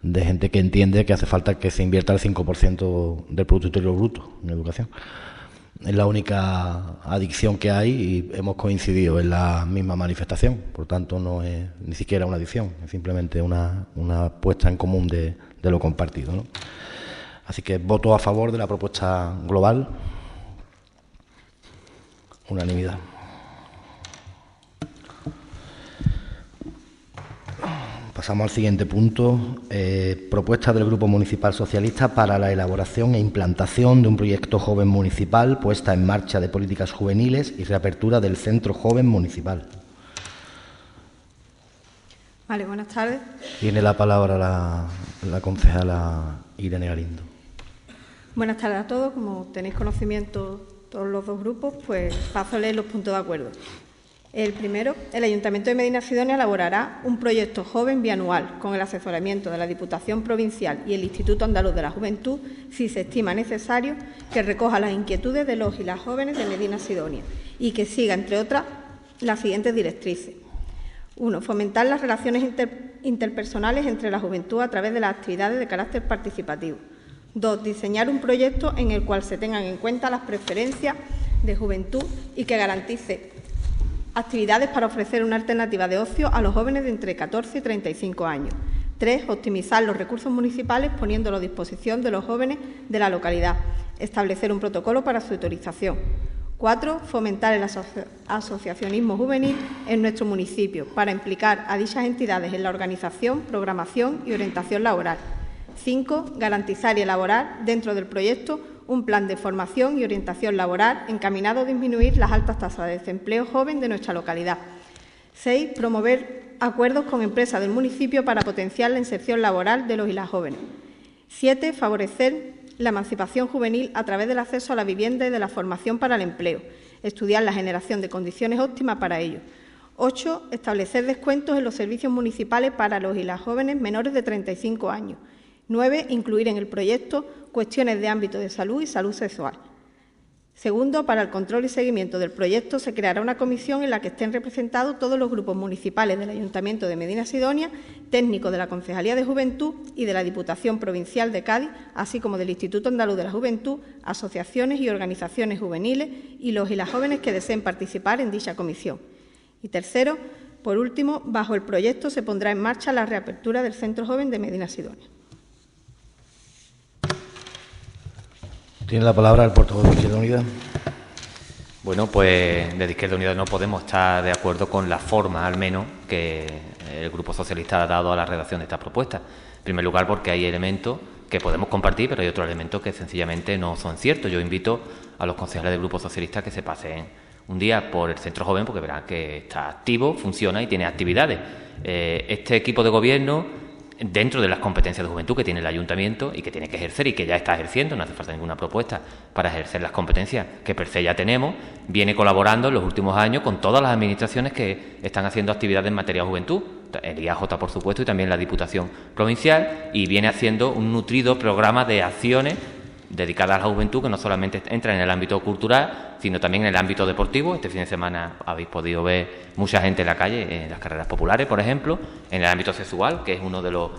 de gente que entiende que hace falta que se invierta el 5% del Producto Interior Bruto en educación. Es la única adicción que hay y hemos coincidido en la misma manifestación. Por tanto, no es ni siquiera una adicción, es simplemente una puesta en común de lo compartido, ¿no? Así que voto a favor de la propuesta global. Unanimidad. Pasamos al siguiente punto. Propuesta del Grupo Municipal Socialista para la elaboración e implantación de un proyecto joven municipal, puesta en marcha de políticas juveniles y reapertura del Centro Joven Municipal. Vale, buenas tardes. Tiene la palabra la concejala Irene Galindo. Buenas tardes a todos. Como tenéis conocimiento todos los dos grupos, pues paso a leer los puntos de acuerdo. El primero, el Ayuntamiento de Medinasidonia elaborará un proyecto joven bianual con el asesoramiento de la Diputación Provincial y el Instituto Andaluz de la Juventud, si se estima necesario, que recoja las inquietudes de los y las jóvenes de Medinasidonia y que siga, entre otras, las siguientes directrices. 1. Fomentar las relaciones interpersonales entre la juventud a través de las actividades de carácter participativo. 2. Diseñar un proyecto en el cual se tengan en cuenta las preferencias de juventud y que garantice actividades para ofrecer una alternativa de ocio a los jóvenes de entre 14 y 35 años. 3. Optimizar los recursos municipales poniéndolo a disposición de los jóvenes de la localidad. Establecer un protocolo para su autorización. 4. Fomentar el asociacionismo juvenil en nuestro municipio para implicar a dichas entidades en la organización, programación y orientación laboral. 5. Garantizar y elaborar dentro del proyecto un plan de formación y orientación laboral encaminado a disminuir las altas tasas de desempleo joven de nuestra localidad. 6. Promover acuerdos con empresas del municipio para potenciar la inserción laboral de los y las jóvenes. 7. Favorecer la emancipación juvenil a través del acceso a la vivienda y de la formación para el empleo. Estudiar la generación de condiciones óptimas para ello. 8. Establecer descuentos en los servicios municipales para los y las jóvenes menores de 35 años. 9. Incluir en el proyecto cuestiones de ámbito de salud y salud sexual. Segundo, para el control y seguimiento del proyecto se creará una comisión en la que estén representados todos los grupos municipales del Ayuntamiento de Medinasidonia, técnicos de la Concejalía de Juventud y de la Diputación Provincial de Cádiz, así como del Instituto Andaluz de la Juventud, asociaciones y organizaciones juveniles y los y las jóvenes que deseen participar en dicha comisión. Y tercero, por último, bajo el proyecto se pondrá en marcha la reapertura del Centro Joven de Medinasidonia. Tiene la palabra el portavoz de Izquierda Unida. Bueno, pues desde Izquierda Unida no podemos estar de acuerdo con la forma, al menos, que el Grupo Socialista ha dado a la redacción de esta propuesta. En primer lugar, porque hay elementos que podemos compartir, pero hay otros elementos que sencillamente no son ciertos. Yo invito a los concejales del Grupo Socialista que se pasen un día por el Centro Joven, porque verán que está activo, funciona y tiene actividades. Este equipo de gobierno, dentro de las competencias de juventud que tiene el Ayuntamiento y que tiene que ejercer y que ya está ejerciendo, no hace falta ninguna propuesta para ejercer las competencias que per se ya tenemos, viene colaborando en los últimos años con todas las administraciones que están haciendo actividades en materia de juventud, el IAJ por supuesto y también la Diputación Provincial, y viene haciendo un nutrido programa de acciones dedicadas a la juventud que no solamente entra en el ámbito cultural, sino también en el ámbito deportivo. Este fin de semana habéis podido ver mucha gente en la calle, en las carreras populares, por ejemplo, en el ámbito sexual, que es uno de los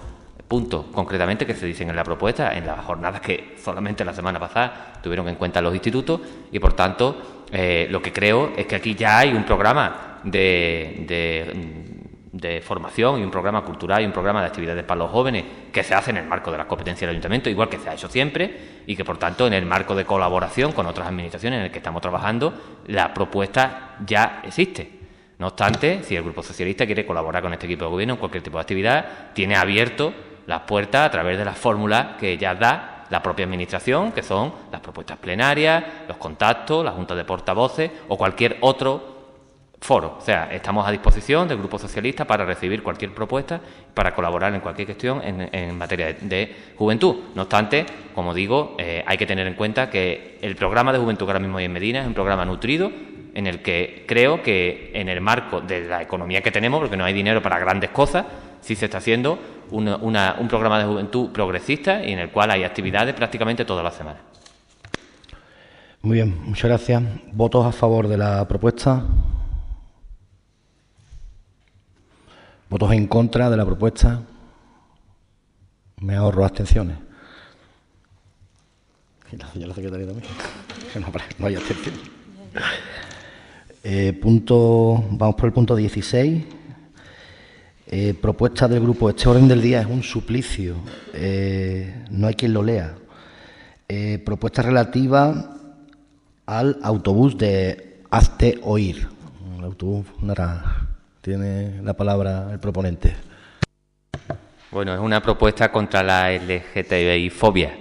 puntos concretamente que se dicen en la propuesta, en las jornadas que solamente la semana pasada tuvieron en cuenta los institutos, y por tanto lo que creo es que aquí ya hay un programa de de formación y un programa cultural y un programa de actividades para los jóvenes que se hace en el marco de las competencias del Ayuntamiento, igual que se ha hecho siempre, y que, por tanto, en el marco de colaboración con otras administraciones en el que estamos trabajando, la propuesta ya existe. No obstante, si el Grupo Socialista quiere colaborar con este equipo de gobierno en cualquier tipo de actividad, tiene abierto las puertas a través de las fórmulas que ya da la propia Administración, que son las propuestas plenarias, los contactos, la Junta de Portavoces o cualquier otro foro. O sea, estamos a disposición del Grupo Socialista para recibir cualquier propuesta, para colaborar en cualquier cuestión en materia de juventud. No obstante, como digo, hay que tener en cuenta que el programa de juventud que ahora mismo hay en Medina es un programa nutrido, en el que creo que en el marco de la economía que tenemos, porque no hay dinero para grandes cosas, sí se está haciendo un programa de juventud progresista y en el cual hay actividades prácticamente todas las semanas. Muy bien, muchas gracias. ¿Votos a favor de la propuesta? ¿Votos en contra de la propuesta? Me ahorro abstenciones. Ya la secretaria también. No hay abstenciones. Vamos por el punto 16. Propuesta del grupo. Este orden del día es un suplicio. No hay quien lo lea. Propuesta relativa al autobús de Hazte Oír. El autobús naranja. Tiene la palabra el proponente. Bueno, es una propuesta contra la LGTBI-fobia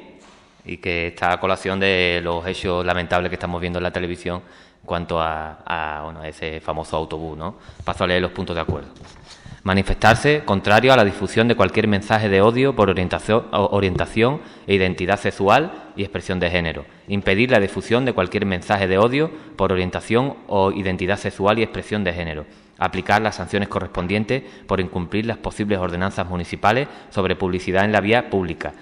y que está a colación de los hechos lamentables que estamos viendo en la televisión en cuanto a ese famoso autobús, ¿no? Paso a leer los puntos de acuerdo. Manifestarse contrario a la difusión de cualquier mensaje de odio por orientación e identidad sexual y expresión de género. Impedir la difusión de cualquier mensaje de odio por orientación o identidad sexual y expresión de género. Aplicar las sanciones correspondientes por incumplir las posibles ordenanzas municipales sobre publicidad en la vía pública.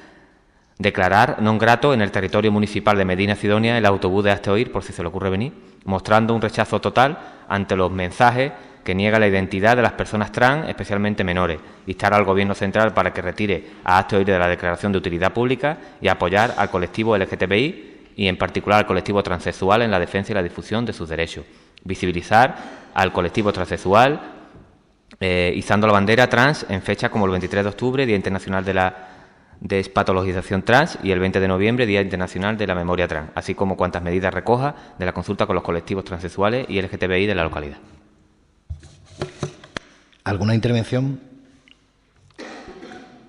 Declarar non grato en el territorio municipal de Medina Sidonia el autobús de Hazte Oír, por si se le ocurre venir, mostrando un rechazo total ante los mensajes que niega la identidad de las personas trans, especialmente menores, instar al Gobierno central para que retire a Hazte Oír de la declaración de utilidad pública y apoyar al colectivo LGTBI y en particular al colectivo transexual en la defensa y la difusión de sus derechos. Visibilizar al colectivo transexual izando la bandera trans en fechas como el 23 de octubre, Día Internacional de la Despatologización Trans, y el 20 de noviembre, Día Internacional de la Memoria Trans, así como cuantas medidas recoja de la consulta con los colectivos transexuales y LGTBI de la localidad. ¿Alguna intervención?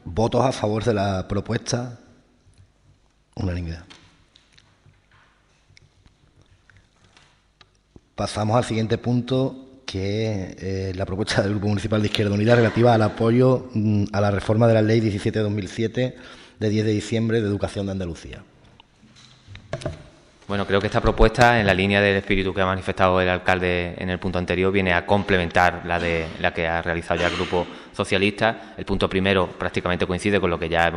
¿Votos a favor de la propuesta? Unanimidad. Pasamos al siguiente punto, que es la propuesta del Grupo Municipal de Izquierda Unida relativa al apoyo a la reforma de la Ley 17/2007 de 10 de diciembre de Educación de Andalucía. Bueno, creo que esta propuesta, en la línea del espíritu que ha manifestado el alcalde en el punto anterior, viene a complementar la que ha realizado ya el Grupo Socialista. El punto primero prácticamente coincide con lo que ya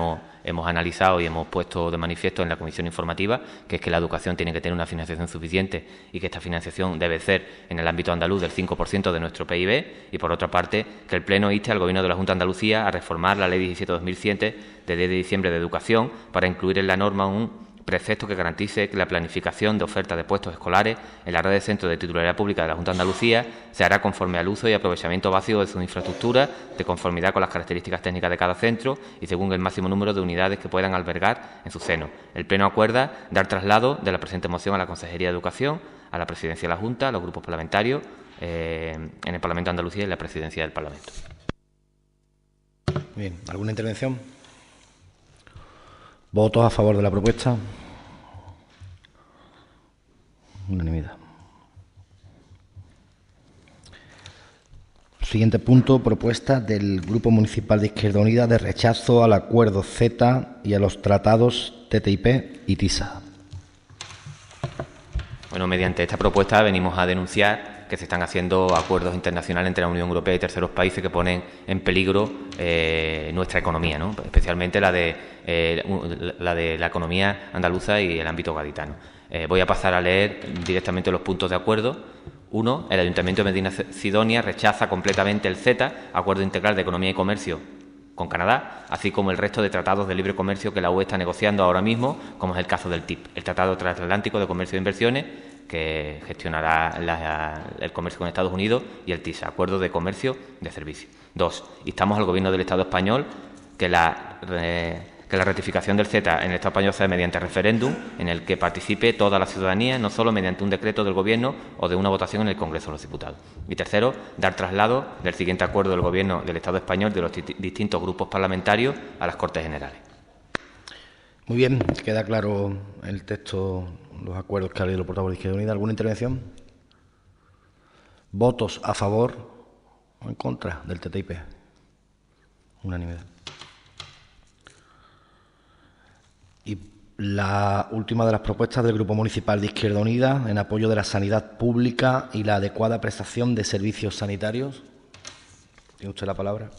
hemos analizado y hemos puesto de manifiesto en la comisión informativa, que es que la educación tiene que tener una financiación suficiente y que esta financiación debe ser en el ámbito andaluz del 5% de nuestro PIB. Y, por otra parte, que el Pleno inste al Gobierno de la Junta de Andalucía a reformar la Ley 17/2007 de 10 de diciembre de Educación para incluir en la norma un precepto que garantice que la planificación de oferta de puestos escolares en la red de centros de titularidad pública de la Junta de Andalucía se hará conforme al uso y aprovechamiento básico de sus infraestructuras, de conformidad con las características técnicas de cada centro y según el máximo número de unidades que puedan albergar en su seno. El Pleno acuerda dar traslado de la presente moción a la Consejería de Educación, a la Presidencia de la Junta, a los grupos parlamentarios, en el Parlamento de Andalucía y la Presidencia del Parlamento. Bien, ¿alguna intervención? ¿Votos a favor de la propuesta? Unanimidad. Siguiente punto, propuesta del Grupo Municipal de Izquierda Unida de rechazo al Acuerdo CETA y a los tratados TTIP y TISA. Bueno, mediante esta propuesta venimos a denunciar que se están haciendo acuerdos internacionales entre la Unión Europea y terceros países que ponen en peligro nuestra economía, ¿no? Especialmente la de la economía andaluza y el ámbito gaditano. Voy a pasar a leer directamente los puntos de acuerdo. 1. El Ayuntamiento de Medina Sidonia rechaza completamente el CETA, Acuerdo Integral de Economía y Comercio, con Canadá, así como el resto de tratados de libre comercio que la UE está negociando ahora mismo, como es el caso del TIP, el Tratado Transatlántico de Comercio e Inversiones, que gestionará el comercio con Estados Unidos, y el TISA, Acuerdo de Comercio de Servicios. 2. Instamos al Gobierno del Estado español que la ratificación del CETA en el Estado español sea mediante referéndum en el que participe toda la ciudadanía, no solo mediante un decreto del Gobierno o de una votación en el Congreso de los Diputados. Y tercero, dar traslado del siguiente acuerdo del Gobierno del Estado español de los distintos grupos parlamentarios a las Cortes Generales. Muy bien, queda claro el texto, los acuerdos que ha leído el portavoz de Izquierda Unida. ¿Alguna intervención? ¿Votos a favor o en contra del TTIP? Unanimidad. Y la última de las propuestas del Grupo Municipal de Izquierda Unida en apoyo de la sanidad pública y la adecuada prestación de servicios sanitarios. Tiene usted la palabra.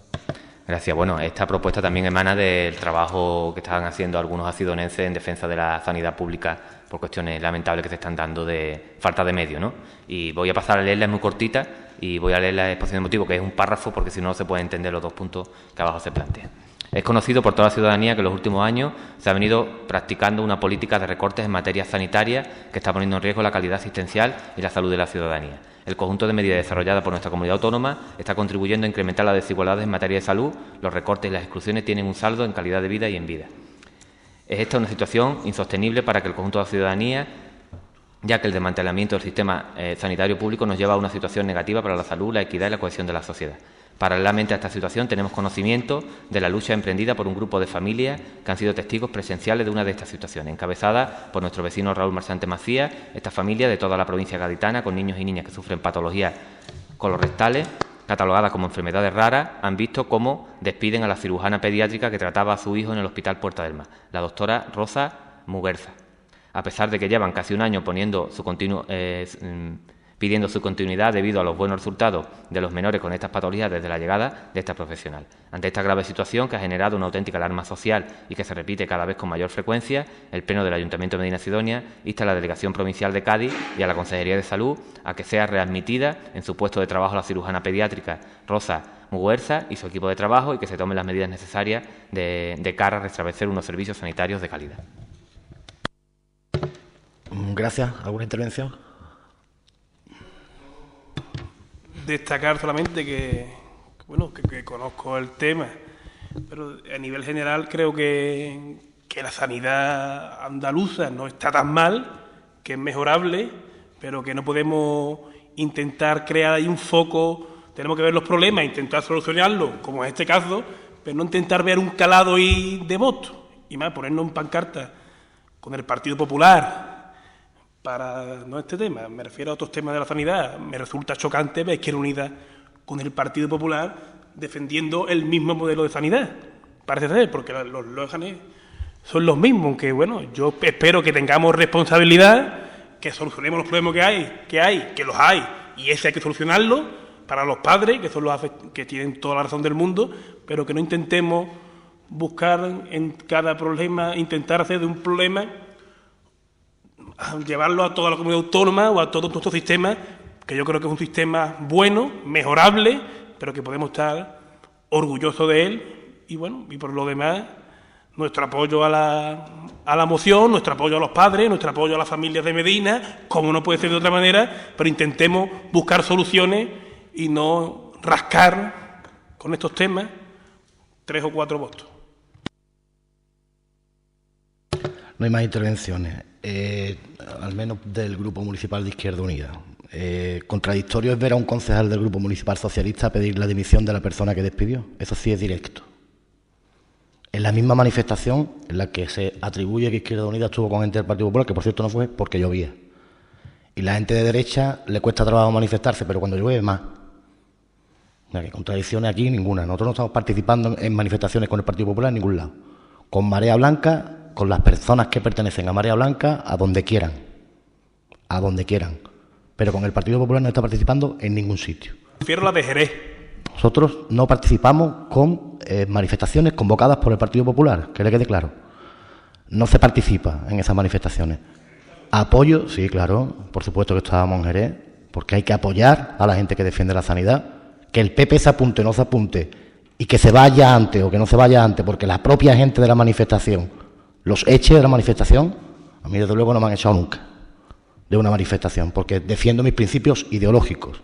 Gracias. Bueno, esta propuesta también emana del trabajo que están haciendo algunos acidonenses en defensa de la sanidad pública por cuestiones lamentables que se están dando de falta de medios, ¿no? Y voy a pasar a leerla, es muy cortita, y voy a leer la exposición de motivo, que es un párrafo, porque si no se pueden entender los dos puntos que abajo se plantean. Es conocido por toda la ciudadanía que en los últimos años se ha venido practicando una política de recortes en materia sanitaria que está poniendo en riesgo la calidad asistencial y la salud de la ciudadanía. El conjunto de medidas desarrolladas por nuestra comunidad autónoma está contribuyendo a incrementar las desigualdades en materia de salud. Los recortes y las exclusiones tienen un saldo en calidad de vida y en vida. Es esta una situación insostenible para que el conjunto de la ciudadanía, ya que el desmantelamiento del sistema sanitario público nos lleva a una situación negativa para la salud, la equidad y la cohesión de la sociedad. Paralelamente a esta situación, tenemos conocimiento de la lucha emprendida por un grupo de familias que han sido testigos presenciales de una de estas situaciones, encabezada por nuestro vecino Raúl Marsante Macías. Esta familia de toda la provincia gaditana, con niños y niñas que sufren patologías colorectales, catalogadas como enfermedades raras, han visto cómo despiden a la cirujana pediátrica que trataba a su hijo en el Hospital Puerta del Mar, la doctora Rosa Muguerza. A pesar de que llevan casi un año pidiendo su continuidad debido a los buenos resultados de los menores con estas patologías desde la llegada de esta profesional. Ante esta grave situación que ha generado una auténtica alarma social y que se repite cada vez con mayor frecuencia, el Pleno del Ayuntamiento de Medinasidonia insta a la Delegación Provincial de Cádiz y a la Consejería de Salud a que sea readmitida en su puesto de trabajo la cirujana pediátrica Rosa Muguerza y su equipo de trabajo, y que se tomen las medidas necesarias de cara a restablecer unos servicios sanitarios de calidad. Gracias. ¿Alguna intervención? Destacar solamente que conozco el tema, pero a nivel general creo que la sanidad andaluza no está tan mal, que es mejorable, pero que no podemos intentar crear ahí un foco. Tenemos que ver los problemas, intentar solucionarlos, como en este caso, pero no intentar ver un calado ahí de votos, y más ponernos en pancarta con el Partido Popular para no este tema, me refiero a otros temas de la sanidad. Me resulta chocante ver Izquierda Unida con el Partido Popular defendiendo el mismo modelo de sanidad. Parece ser, porque los lóganes son los mismos, aunque yo espero que tengamos responsabilidad, que solucionemos los problemas que los hay, y ese hay que solucionarlo para los padres, que son los que tienen toda la razón del mundo, pero que no intentemos buscar en cada problema, intentar hacer de un problema llevarlo a toda la comunidad autónoma o a todo nuestro sistema, que yo creo que es un sistema bueno, mejorable, pero que podemos estar orgullosos de él. Y por lo demás, nuestro apoyo a la moción, nuestro apoyo a los padres, nuestro apoyo a las familias de Medina, como no puede ser de otra manera, pero intentemos buscar soluciones y no rascar con estos temas 3 o 4 votos. No hay más intervenciones, al menos del Grupo Municipal de Izquierda Unida. Contradictorio es ver a un concejal del Grupo Municipal Socialista pedir la dimisión de la persona que despidió. Eso sí es directo. En la misma manifestación en la que se atribuye que Izquierda Unida estuvo con gente del Partido Popular, que por cierto no fue porque llovía. Y la gente de derecha le cuesta trabajo manifestarse, pero cuando llueve más. O sea, que contradicciones aquí ninguna. Nosotros no estamos participando en manifestaciones con el Partido Popular en ningún lado. Con Marea Blanca, con las personas que pertenecen a Marea Blanca, a donde quieran, pero con el Partido Popular no está participando en ningún sitio. Prefiero la de Jerez. Nosotros no participamos con manifestaciones convocadas por el Partido Popular, que le quede claro. No se participa en esas manifestaciones. Apoyo, sí, claro, por supuesto que estábamos en Jerez, porque hay que apoyar a la gente que defiende la sanidad. Que el PP se apunte o no se apunte y que se vaya antes o que no se vaya antes porque la propia gente de la manifestación los eche de la manifestación, a mí desde luego no me han echado nunca de una manifestación, porque defiendo mis principios ideológicos.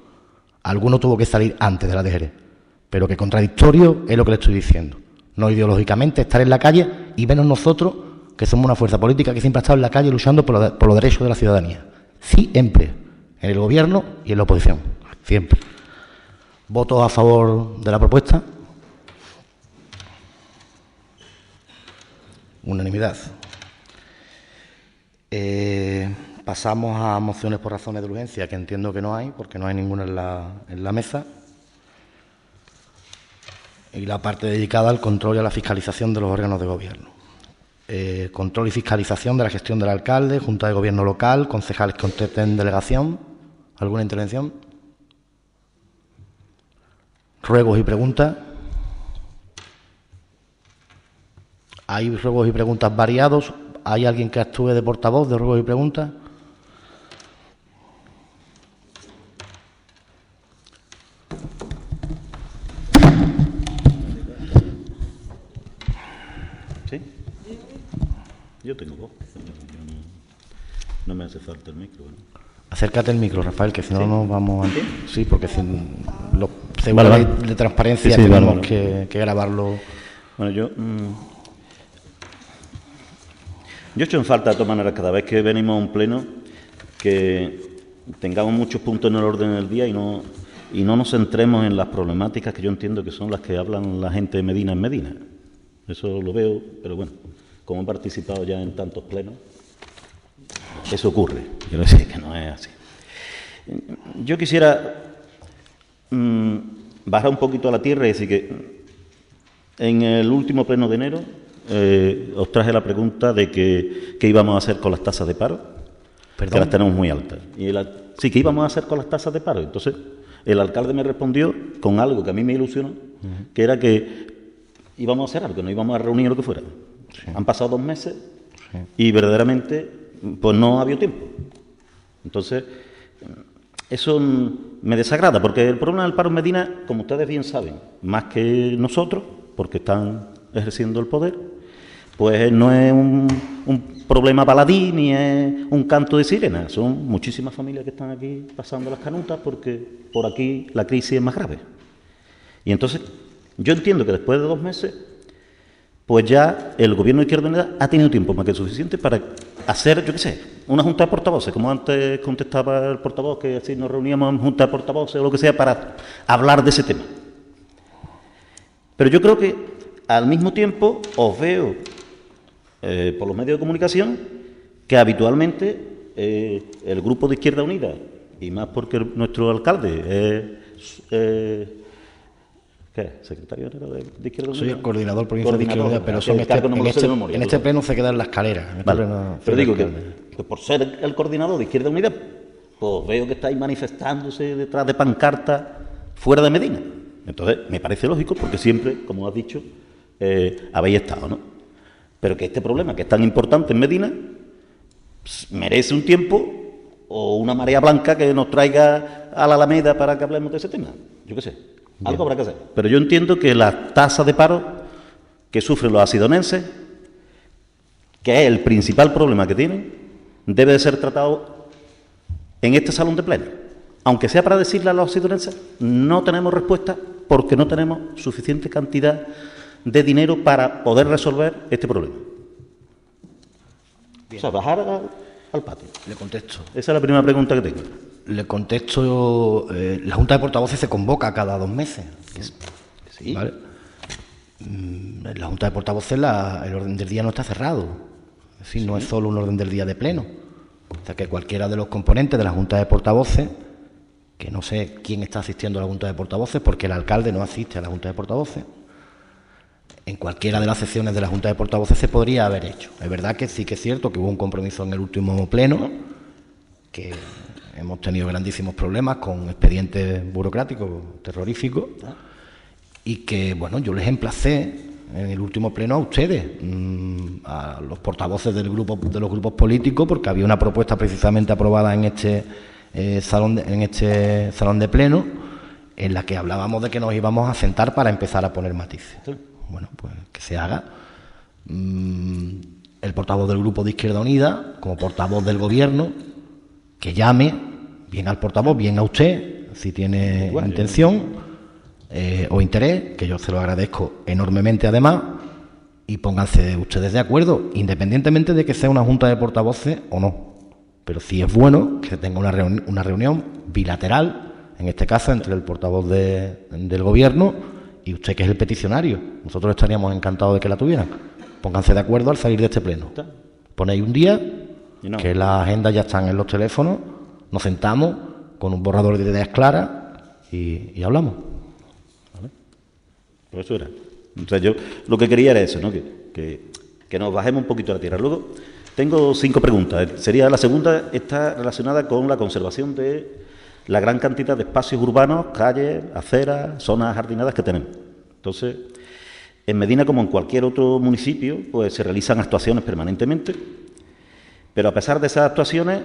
Alguno tuvo que salir antes de la DGR, pero que contradictorio es lo que le estoy diciendo. No ideológicamente estar en la calle y menos nosotros, que somos una fuerza política que siempre ha estado en la calle luchando por los derechos de la ciudadanía. Siempre, en el gobierno y en la oposición, siempre. ¿Votos a favor de la propuesta? Unanimidad. Pasamos a mociones por razones de urgencia, que entiendo que no hay, porque no hay ninguna en la mesa. Y la parte dedicada al control y a la fiscalización de los órganos de gobierno. Control y fiscalización de la gestión del alcalde, Junta de Gobierno local, concejales que contesten delegación. ¿Alguna intervención? Ruegos y preguntas. ¿Hay ruegos y preguntas variados? ¿Hay alguien que actúe de portavoz de ruegos y preguntas? ¿Sí? Yo tengo voz. No me hace falta el micro, ¿no? Acércate el micro, Rafael, que si no ¿Sí? nos vamos a... Sí, porque los Vale, vale. de transparencia Sí, sí, tenemos vale. que grabarlo. Bueno, yo echo en falta, de todas maneras, cada vez que venimos a un pleno, que tengamos muchos puntos en el orden del día y no nos centremos en las problemáticas que yo entiendo que son las que hablan la gente de Medina en Medina. Eso lo veo, pero bueno, como he participado ya en tantos plenos, eso ocurre. Quiero decir que no es así. Yo quisiera bajar un poquito a la tierra y decir que en el último pleno de enero os traje la pregunta de qué íbamos a hacer con las tasas de paro, ¿Perdón? que las tenemos muy altas. Sí, ¿qué íbamos a hacer con las tasas de paro? Entonces, el alcalde me respondió con algo que a mí me ilusionó, que era que íbamos a hacer algo, que no íbamos a reunir lo que fuera. Sí. Han pasado 2 meses y verdaderamente pues no ha habido tiempo. Entonces, eso me desagrada, porque el problema del paro en Medina, como ustedes bien saben, más que nosotros, porque están ejerciendo el poder, pues no es un problema baladí ni es un canto de sirena. Son muchísimas familias que están aquí pasando las canutas porque por aquí la crisis es más grave. Y entonces yo entiendo que después de 2 meses, pues ya el Gobierno de Izquierda Unida ha tenido tiempo más que suficiente para hacer, yo qué sé, una junta de portavoces, como antes contestaba el portavoz, que así nos reuníamos en junta de portavoces o lo que sea para hablar de ese tema. Pero yo creo que al mismo tiempo os veo por los medios de comunicación que habitualmente el grupo de Izquierda Unida, y más porque nuestro alcalde es ¿qué? ¿Secretario de Izquierda Unida? Soy el coordinador provincial de Izquierda Unida, pero eso en este pleno se queda en la escalera. Vale. Pero digo que por ser el coordinador de Izquierda Unida, pues veo que estáis manifestándose detrás de pancartas fuera de Medina. Entonces, me parece lógico, porque siempre, como has dicho, habéis estado, ¿no? Pero que este problema, que es tan importante en Medina, pues, merece un tiempo o una marea blanca que nos traiga a la Alameda para que hablemos de ese tema. Yo qué sé, algo habrá que hacer. Pero yo entiendo que la tasa de paro que sufren los asidonenses, que es el principal problema que tienen, debe de ser tratado en este salón de pleno. Aunque sea para decirle a los asidonenses, no tenemos respuesta porque no tenemos suficiente cantidad de dinero para poder resolver este problema. Bien. O sea, bajar al patio. Le contesto. Esa es la primera pregunta que tengo. Le contesto, la Junta de Portavoces se convoca cada 2 meses. Sí. ¿Vale? La Junta de Portavoces, el orden del día no está cerrado. Es decir, no es solo un orden del día de pleno. O sea, que cualquiera de los componentes de la Junta de Portavoces, que no sé quién está asistiendo a la Junta de Portavoces, porque el alcalde no asiste a la Junta de Portavoces, en cualquiera de las sesiones de la Junta de Portavoces se podría haber hecho. Es verdad que sí que es cierto que hubo un compromiso en el último pleno, que hemos tenido grandísimos problemas con expedientes burocráticos terroríficos, y que, bueno, yo les emplacé en el último pleno a ustedes, a los portavoces de los grupos políticos, porque había una propuesta precisamente aprobada en este salón de pleno, en la que hablábamos de que nos íbamos a sentar para empezar a poner matices. Bueno, pues que se haga. El portavoz del Grupo de Izquierda Unida, como portavoz del Gobierno, que llame bien al portavoz, bien a usted, si tiene intención o interés, que yo se lo agradezco enormemente además, y pónganse ustedes de acuerdo, independientemente de que sea una junta de portavoces o no. Pero sí es bueno que se tenga una reunión bilateral, en este caso entre el portavoz del Gobierno y usted, que es el peticionario. Nosotros estaríamos encantados de que la tuvieran. Pónganse de acuerdo al salir de este pleno. Ponéis un día, que las agendas ya están en los teléfonos, nos sentamos con un borrador de ideas claras y hablamos. ¿Vale? Por eso era. O sea, yo lo que quería era eso, ¿no? Que nos bajemos un poquito a la tierra. Luego, tengo 5 preguntas. Sería la segunda, está relacionada con la conservación de la gran cantidad de espacios urbanos, calles, aceras, zonas jardinadas que tenemos. Entonces, en Medina, como en cualquier otro municipio, pues se realizan actuaciones permanentemente, pero a pesar de esas actuaciones,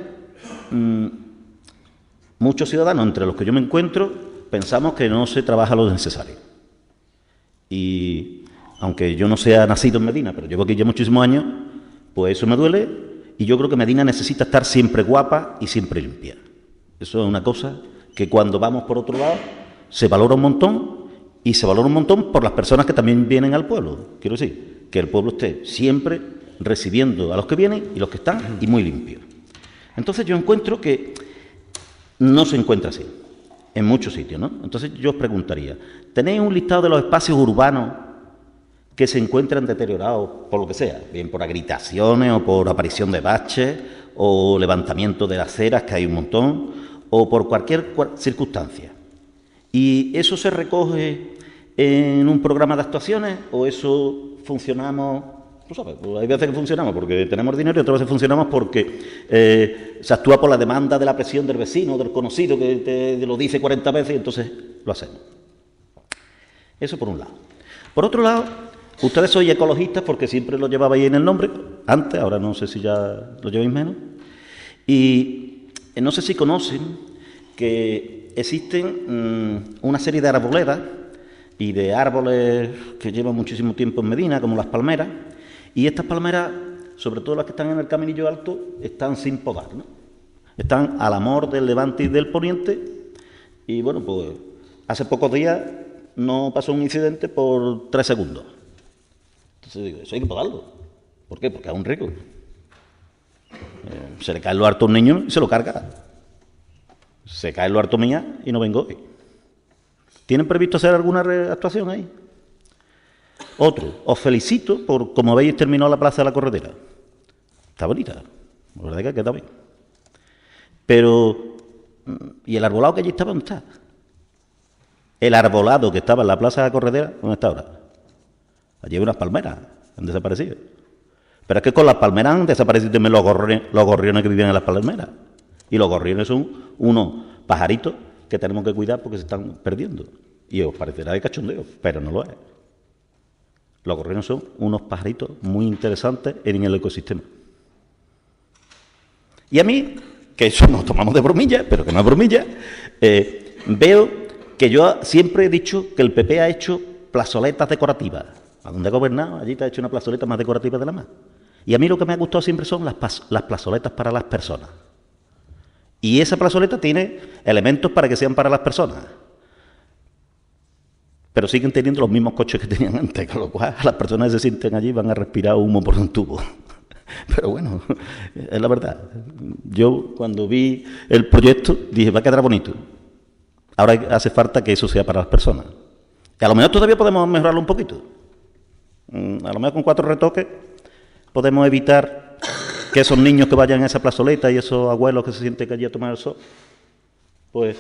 muchos ciudadanos, entre los que yo me encuentro, pensamos que no se trabaja lo necesario. Y aunque yo no sea nacido en Medina, pero llevo aquí ya muchísimos años, pues eso me duele, y yo creo que Medina necesita estar siempre guapa y siempre limpia. Eso es una cosa que cuando vamos por otro lado se valora un montón, y se valora un montón por las personas que también vienen al pueblo. Quiero decir, que el pueblo esté siempre recibiendo a los que vienen y los que están, y muy limpio. Entonces yo encuentro que no se encuentra así en muchos sitios, ¿no? Entonces yo os preguntaría, ¿tenéis un listado de los espacios urbanos que se encuentran deteriorados por lo que sea? Bien por agrietaciones o por aparición de baches o levantamiento de las aceras, que hay un montón, o por cualquier circunstancia. ¿Y eso se recoge en un programa de actuaciones o eso funcionamos? Tú sabes, pues hay veces que funcionamos porque tenemos dinero y otras veces funcionamos porque se actúa por la demanda de la presión del vecino, del conocido, que te lo dice 40 veces y entonces lo hacemos. Eso por un lado. Por otro lado, ustedes sois ecologistas porque siempre lo llevabais en el nombre, antes, ahora no sé si ya lo lleváis menos, y no sé si conocen que existen una serie de arboledas y de árboles que llevan muchísimo tiempo en Medina, como las palmeras, y estas palmeras, sobre todo las que están en el Caminillo Alto, están sin podar, ¿no? Están al amor del levante y del poniente, y bueno, pues hace pocos días no pasó un incidente por 3 segundos. Entonces digo, eso hay que podarlo. ¿Por qué? Porque es un riesgo. Se le cae lo harto a un niño y se lo carga. Se cae lo harto mía y no vengo hoy. ¿Tienen previsto hacer alguna actuación ahí? Otro, os felicito por cómo habéis terminado la Plaza de la Corredera. Está bonita, la verdad que queda bien. Pero, ¿y el arbolado que allí estaba, dónde está? El arbolado que estaba en la Plaza de la Corredera, ¿dónde está ahora? Allí hay unas palmeras, han desaparecido. Pero es que con las palmeras han desaparecido también los gorriones que vivían en las palmeras. Y los gorriones son unos pajaritos que tenemos que cuidar porque se están perdiendo. Y os parecerá de cachondeo, pero no lo es. Los gorriones son unos pajaritos muy interesantes en el ecosistema. Y a mí, que eso nos tomamos de bromilla, pero que no es bromilla, veo que yo siempre he dicho que el PP ha hecho plazoletas decorativas. A donde ha gobernado, allí te ha hecho una plazoleta más decorativa de la más. Y a mí lo que me ha gustado siempre son las plazoletas para las personas. Y esa plazoleta tiene elementos para que sean para las personas. Pero siguen teniendo los mismos coches que tenían antes, con lo cual las personas que se sienten allí van a respirar humo por un tubo. Pero bueno, es la verdad. Yo cuando vi el proyecto dije, va a quedar bonito. Ahora hace falta que eso sea para las personas. Y a lo mejor todavía podemos mejorarlo un poquito. A lo mejor con 4 retoques podemos evitar que esos niños que vayan a esa plazoleta y esos abuelos que se sienten allí a tomar el sol, pues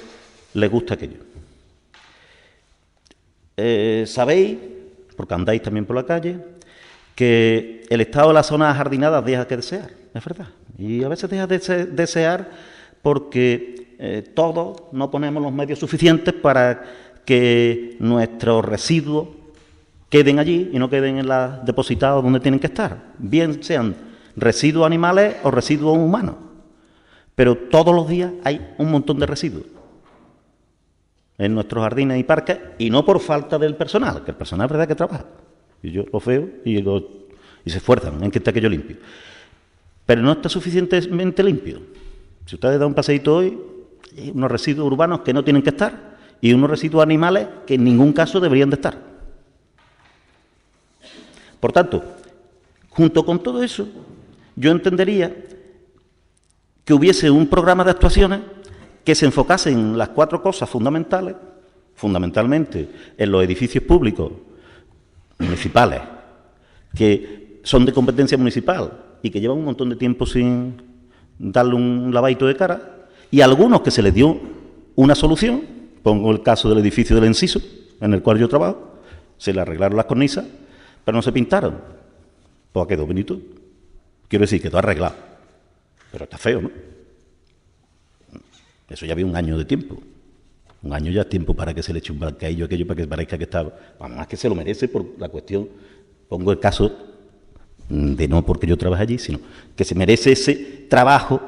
les gusta aquello. Sabéis, porque andáis también por la calle, que el estado de las zonas jardinadas deja que desear, es verdad. Y a veces deja de desear porque todos no ponemos los medios suficientes para que nuestros residuos queden allí y no queden depositados donde tienen que estar, bien sean residuos animales o residuos humanos. Pero todos los días hay un montón de residuos. en nuestros jardines y parques, y no por falta del personal, que el personal es verdad que trabaja, y yo lo veo y se esfuerzan en que esté aquello limpio. Pero no está suficientemente limpio. Si ustedes dan un paseíto hoy, hay unos residuos urbanos que no tienen que estar y unos residuos animales que en ningún caso deberían de estar. Por tanto, junto con todo eso, yo entendería que hubiese un programa de actuaciones que se enfocase en las 4 cosas fundamentales, fundamentalmente en los edificios públicos municipales, que son de competencia municipal y que llevan un montón de tiempo sin darle un lavadito de cara, y algunos que se les dio una solución. Pongo el caso del edificio del Enciso, en el cual yo trabajo, se le arreglaron las cornisas, pero no se pintaron. Pues quedó bonito. Quiero decir, quedó arreglado. Pero está feo, ¿no? Eso ya había un año de tiempo. Un año ya es tiempo para que se le eche un blanqueillo aquello para que parezca que está... Además que se lo merece por la cuestión... Pongo el caso de no porque yo trabaje allí, sino que se merece ese trabajo,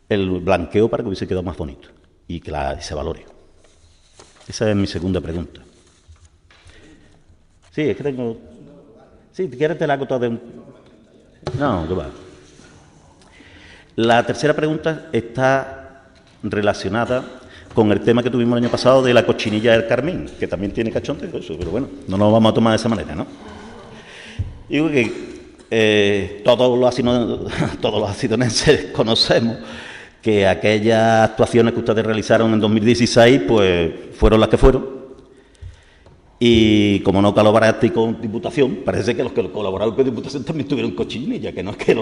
el blanqueo, para que hubiese quedado más bonito y que se valore. Esa es mi segunda pregunta. Sí, es que tengo... Sí, si quieres te la hago toda de un... No, ¿qué va? La tercera pregunta está relacionada con el tema que tuvimos el año pasado de la cochinilla del Carmín, que también tiene cachondeo eso, pero bueno, no nos vamos a tomar de esa manera, ¿no? Digo que todos los acidonenses conocemos que aquellas actuaciones que ustedes realizaron en 2016, pues fueron las que fueron. Y como no colaboraste con Diputación, parece que los que colaboraron con Diputación también tuvieron cochinilla, que no es que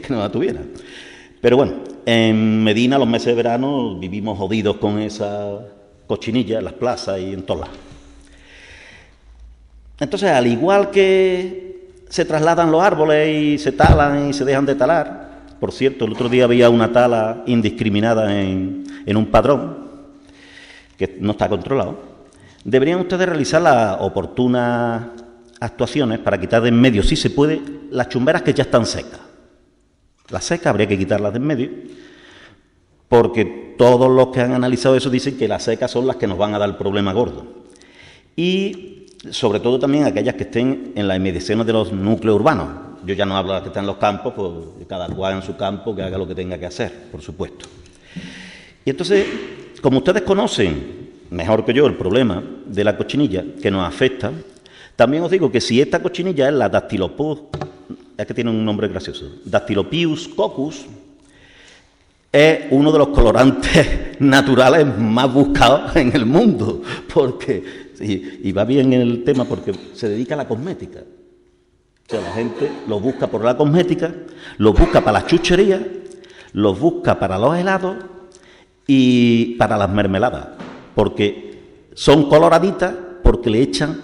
no la tuvieran. Pero bueno, en Medina, los meses de verano, vivimos jodidos con esa cochinilla en las plazas y en todos lados. Entonces, al igual que se trasladan los árboles y se talan y se dejan de talar, por cierto, el otro día había una tala indiscriminada en un padrón que no está controlado, deberían ustedes realizar las oportunas actuaciones para quitar de en medio, si se puede, las chumberas que ya están secas. Las secas habría que quitarlas de en medio, porque todos los que han analizado eso dicen que las secas son las que nos van a dar el problema gordo. Y sobre todo también aquellas que estén en las inmediaciones de los núcleos urbanos. Yo ya no hablo de las que están en los campos, pues cada cual en su campo que haga lo que tenga que hacer, por supuesto. Y entonces, como ustedes conocen mejor que yo el problema de la cochinilla que nos afecta, también os digo que si esta cochinilla es la Dactylopus, es que tiene un nombre gracioso, Dactylopius coccus, es uno de los colorantes naturales más buscados en el mundo, porque, y va bien en el tema porque se dedica a la cosmética. O sea, la gente lo busca por la cosmética, lo busca para las chucherías, los busca para los helados y para las mermeladas, porque son coloraditas, porque le echan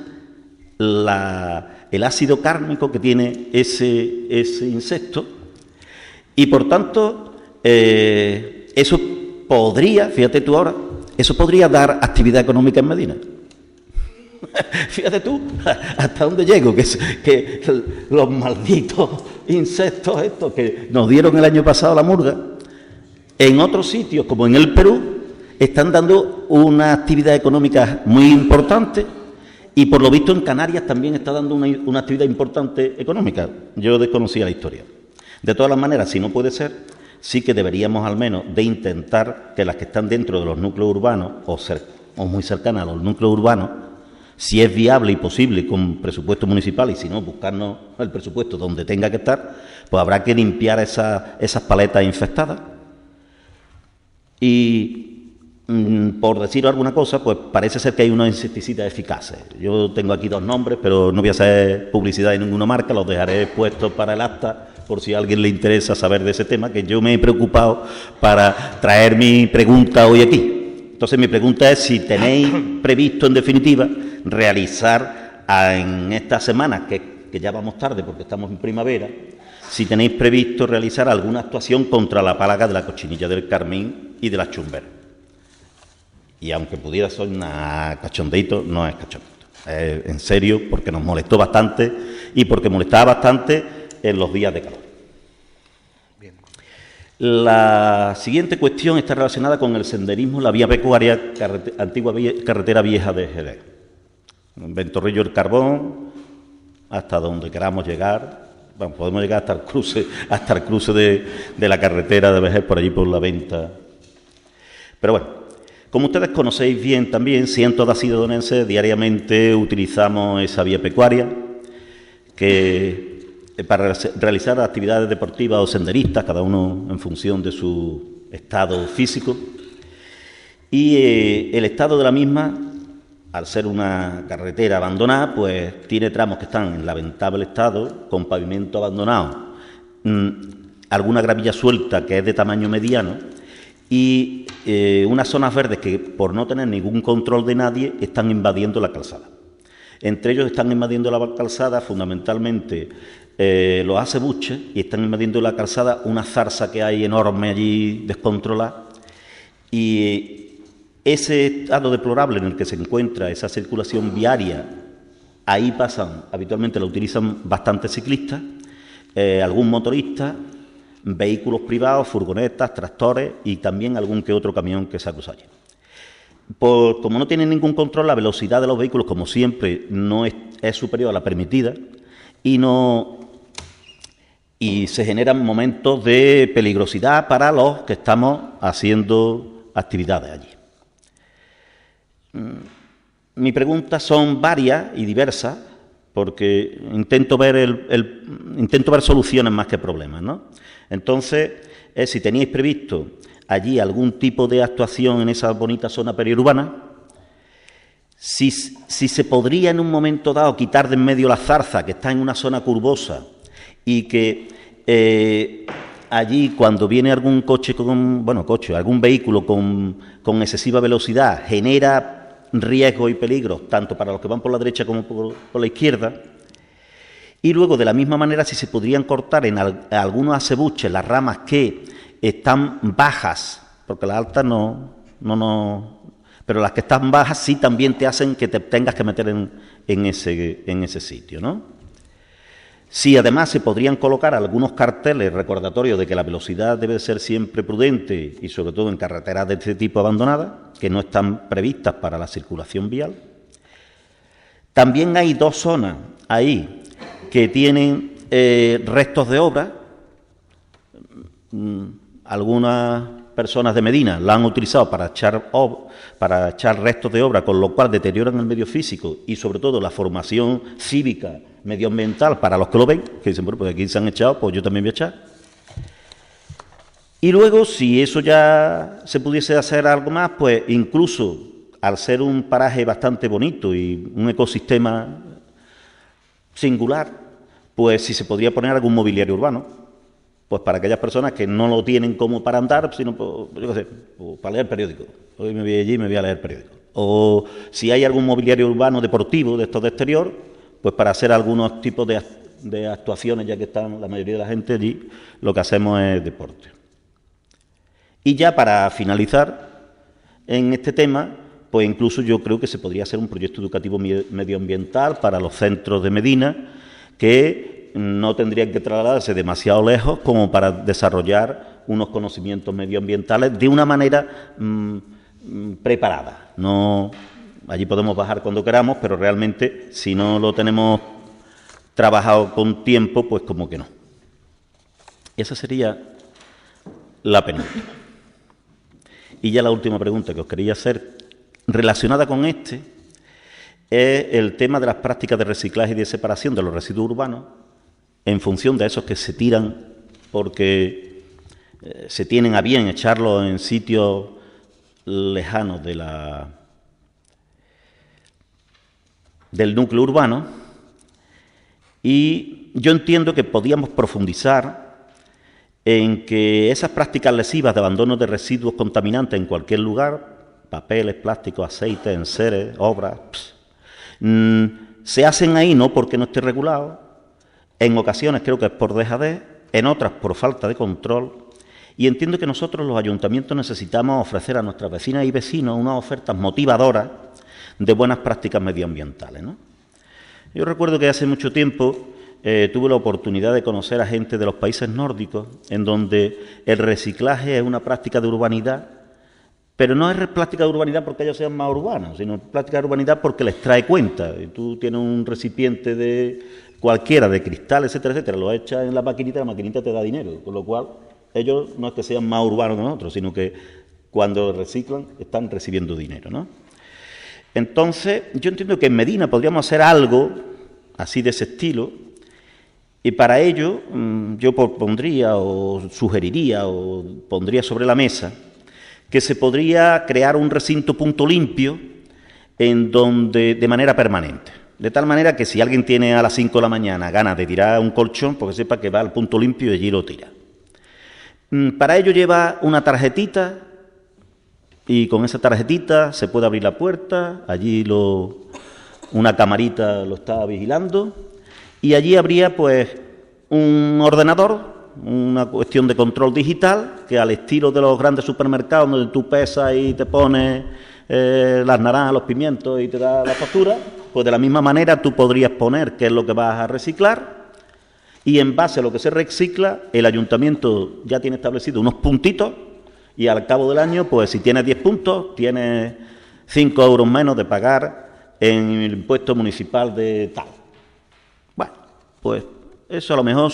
el ácido cárnico que tiene ese insecto, y por tanto eso podría, fíjate tú ahora, eso podría dar actividad económica en Medina. Fíjate tú hasta dónde llego, que los malditos insectos estos que nos dieron el año pasado la murga, en otros sitios como en el Perú, están dando una actividad económica muy importante, y por lo visto en Canarias también está dando una actividad importante económica. Yo desconocía la historia. De todas las maneras, si no puede ser, sí que deberíamos al menos de intentar que las que están dentro de los núcleos urbanos o muy cercanas a los núcleos urbanos, si es viable y posible con presupuesto municipal, y si no, buscarnos el presupuesto donde tenga que estar, pues habrá que limpiar esas paletas infectadas. Y por decir alguna cosa, pues parece ser que hay unos insecticidas eficaces. Yo tengo aquí 2 nombres, pero no voy a hacer publicidad de ninguna marca, los dejaré puestos para el acta, por si a alguien le interesa saber de ese tema, que yo me he preocupado para traer mi pregunta hoy aquí. Entonces mi pregunta es si tenéis previsto, en definitiva, realizar en estas semanas, que ya vamos tarde porque estamos en primavera, si tenéis previsto realizar alguna actuación contra la plaga de la cochinilla del Carmín y de las chumberas. Y aunque pudiera ser una cachondeito, no es cachondeito. Es en serio, porque nos molestó bastante y porque molestaba bastante en los días de calor. Bien. La siguiente cuestión está relacionada con el senderismo, la vía pecuaria, antigua carretera vieja de Jerez. Ventorrillo el Carbón, hasta donde queramos llegar. Bueno, podemos llegar hasta el cruce de la carretera de Vejer, por allí por la Venta. Pero bueno, como ustedes conocéis bien también, cientos de asidonenses diariamente utilizamos esa vía pecuaria para realizar actividades deportivas o senderistas, cada uno en función de su estado físico. Y el estado de la misma, al ser una carretera abandonada, pues tiene tramos que están en lamentable estado, con pavimento abandonado, alguna gravilla suelta que es de tamaño mediano y unas zonas verdes que, por no tener ningún control de nadie, están invadiendo la calzada. Entre ellos están invadiendo la calzada fundamentalmente los acebuches y están invadiendo la calzada una zarza que hay enorme allí descontrolada. Y ese estado deplorable en el que se encuentra esa circulación viaria, ahí pasan, habitualmente la utilizan bastantes ciclistas, algún motorista, vehículos privados, furgonetas, tractores y también algún que otro camión que se cruza allí. Como no tienen ningún control, la velocidad de los vehículos, como siempre, no es superior a la permitida y se generan momentos de peligrosidad para los que estamos haciendo actividades allí. Mis preguntas son varias y diversas, porque intento ver soluciones más que problemas, ¿no? Entonces, si teníais previsto allí algún tipo de actuación en esa bonita zona periurbana, si se podría en un momento dado quitar de en medio la zarza, que está en una zona curvosa, y que allí cuando viene algún algún vehículo con excesiva velocidad, genera riesgos y peligros, tanto para los que van por la derecha como por la izquierda. Y luego, de la misma manera, si se podrían cortar en algunos acebuches las ramas que están bajas, porque las altas no, pero las que están bajas sí también te hacen que te tengas que meter en ese sitio, ¿no? Sí, además se podrían colocar algunos carteles recordatorios de que la velocidad debe ser siempre prudente y sobre todo en carreteras de este tipo abandonadas, que no están previstas para la circulación vial. También hay dos zonas ahí que tienen restos de obra. Algunas personas de Medina la han utilizado para echar restos de obra, con lo cual deterioran el medio físico y sobre todo la formación cívica medioambiental para los que lo ven, que dicen, bueno, pues aquí se han echado, pues yo también voy a echar. Y luego, si eso ya se pudiese hacer algo más, pues incluso al ser un paraje bastante bonito y un ecosistema singular, pues si se podría poner algún mobiliario urbano, pues para aquellas personas que no lo tienen como para andar, sino yo qué sé, para leer el periódico. Hoy me voy allí y me voy a leer el periódico. O si hay algún mobiliario urbano deportivo de estos de exterior, pues para hacer algunos tipos de actuaciones, ya que están la mayoría de la gente allí, lo que hacemos es deporte. Y ya para finalizar en este tema, pues incluso yo creo que se podría hacer un proyecto educativo medioambiental para los centros de Medina, que no tendrían que trasladarse demasiado lejos como para desarrollar unos conocimientos medioambientales de una manera preparada. No, allí podemos bajar cuando queramos, pero realmente si no lo tenemos trabajado con tiempo, pues como que no. Esa sería la penúltima. Y ya la última pregunta que os quería hacer, relacionada con es el tema de las prácticas de reciclaje y de separación de los residuos urbanos en función de esos que se tiran porque se tienen a bien echarlos en sitios lejanos del núcleo urbano. Y yo entiendo que podíamos profundizar en que esas prácticas lesivas de abandono de residuos contaminantes en cualquier lugar, papeles, plásticos, aceites, enseres, obras, se hacen ahí no porque no esté regulado, en ocasiones creo que es por dejadez, en otras por falta de control, y entiendo que nosotros los ayuntamientos necesitamos ofrecer a nuestras vecinas y vecinos unas ofertas motivadoras de buenas prácticas medioambientales, ¿no? Yo recuerdo que hace mucho tiempo tuve la oportunidad de conocer a gente de los países nórdicos, en donde el reciclaje es una práctica de urbanidad, pero no es práctica de urbanidad porque ellos sean más urbanos, sino práctica de urbanidad porque les trae cuenta. Y tú tienes un recipiente de cualquiera, de cristal, etcétera, etcétera, lo echas en la maquinita te da dinero, con lo cual ellos no es que sean más urbanos que nosotros, sino que cuando reciclan están recibiendo dinero, ¿no? Entonces, yo entiendo que en Medina podríamos hacer algo así de ese estilo, y para ello yo propondría o sugeriría o pondría sobre la mesa que se podría crear un recinto punto limpio en donde de manera permanente. De tal manera que si alguien tiene a las 5 de la mañana ganas de tirar un colchón, pues que sepa que va al punto limpio y allí lo tira. Para ello lleva una tarjetita y con esa tarjetita se puede abrir la puerta, allí una camarita lo está vigilando y allí habría pues un ordenador, una cuestión de control digital que al estilo de los grandes supermercados donde tú pesas y te pones las naranjas, los pimientos y te da la factura, pues de la misma manera tú podrías poner qué es lo que vas a reciclar y en base a lo que se recicla el ayuntamiento ya tiene establecido unos puntitos y al cabo del año pues si tienes 10 puntos tienes 5 euros menos de pagar en el impuesto municipal de tal. Bueno, pues eso a lo mejor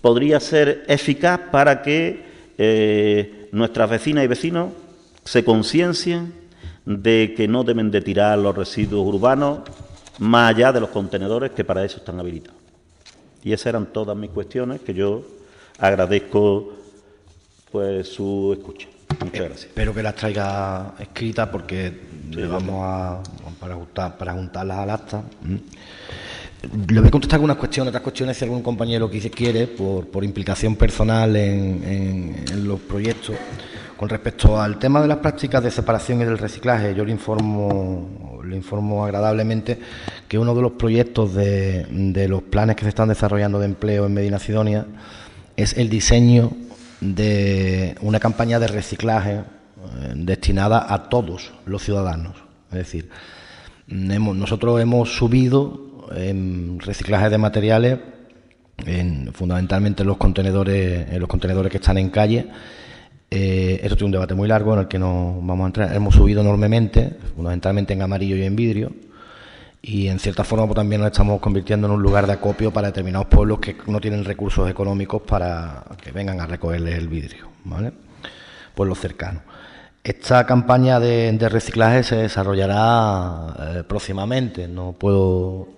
podría ser eficaz para que nuestras vecinas y vecinos se conciencien de que no deben de tirar los residuos urbanos más allá de los contenedores que para eso están habilitados. Y esas eran todas mis cuestiones que yo agradezco pues su escucha. Muchas gracias. Espero que las traiga escritas porque le vamos para juntarlas al acta. Le voy a contestar algunas cuestiones, otras cuestiones si algún compañero quiere, por implicación personal en los proyectos. Con respecto al tema de las prácticas de separación y del reciclaje, yo le informo agradablemente que uno de los proyectos de los planes que se están desarrollando de empleo en Medina Sidonia es el diseño de una campaña de reciclaje destinada a todos los ciudadanos. Es decir, nosotros hemos subido en reciclaje de materiales, fundamentalmente en los contenedores que están en calle. Esto tiene un debate muy largo en el que no vamos a entrar. Hemos subido enormemente, fundamentalmente en amarillo y en vidrio, y en cierta forma pues, también nos estamos convirtiendo en un lugar de acopio para determinados pueblos que no tienen recursos económicos para que vengan a recogerles el vidrio, ¿vale? Pueblos cercanos. Esta campaña de reciclaje se desarrollará próximamente. No puedo...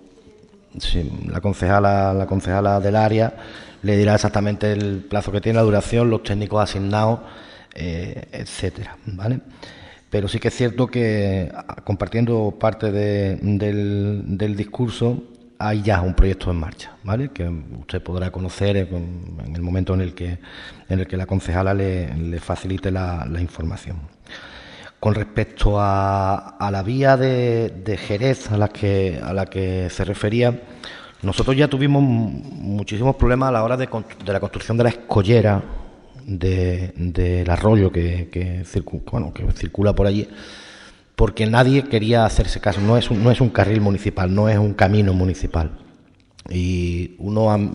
Sí, la concejala del área le dirá exactamente el plazo que tiene, la duración, los técnicos asignados, etcétera, ¿vale? Pero sí que es cierto que, compartiendo parte del discurso, hay ya un proyecto en marcha, ¿vale? Que usted podrá conocer en el momento en el que la concejala le facilite la información. Con respecto a la vía de Jerez a la que se refería, nosotros ya tuvimos muchísimos problemas a la hora de la construcción de la escollera del arroyo que circula por allí, porque nadie quería hacerse caso. No es un carril municipal, no es un camino municipal. Y uno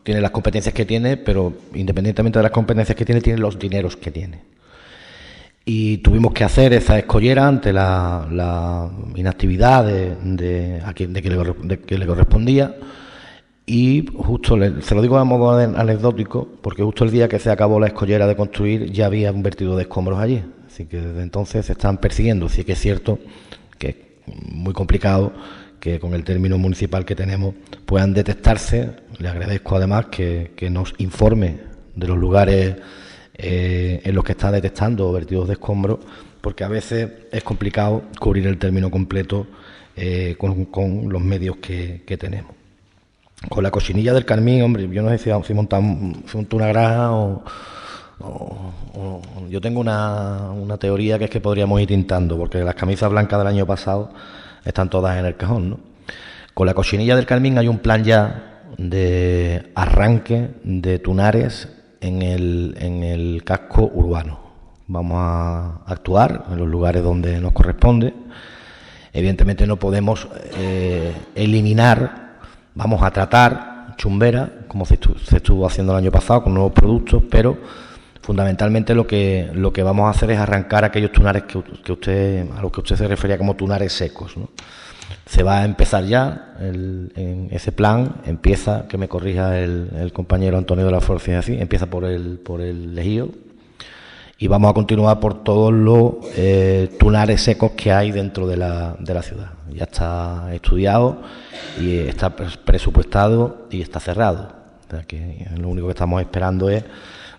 tiene las competencias que tiene, pero independientemente de las competencias que tiene los dineros que tiene. Y tuvimos que hacer esa escollera ante la inactividad de que le correspondía. Y justo, se lo digo a modo anecdótico, porque justo el día que se acabó la escollera de construir ya había un vertido de escombros allí. Así que desde entonces se están persiguiendo. Sí que es cierto que es muy complicado que con el término municipal que tenemos puedan detectarse. Le agradezco además que nos informe de los lugares en los que está detectando vertidos de escombros, porque a veces es complicado cubrir el término completo con los medios que tenemos. Con la cochinilla del Carmín, hombre, yo no sé si monta una granja o yo tengo una teoría que es que podríamos ir tintando, porque las camisas blancas del año pasado están todas en el cajón, ¿no? Con la cochinilla del Carmín hay un plan ya de arranque de tunares en el casco urbano. Vamos a actuar en los lugares donde nos corresponde. Evidentemente no podemos eliminar Vamos a tratar Chumbera, como se estuvo haciendo el año pasado, con nuevos productos, pero fundamentalmente lo que vamos a hacer es arrancar aquellos tunares a los que usted se refería como tunares secos, ¿no? Se va a empezar ya en ese plan, empieza, que me corrija el compañero Antonio de la Fuerza, así, empieza por el Lejío, y vamos a continuar por todos los tunares secos que hay dentro de la ciudad. Ya está estudiado y está presupuestado y está cerrado. O sea que lo único que estamos esperando es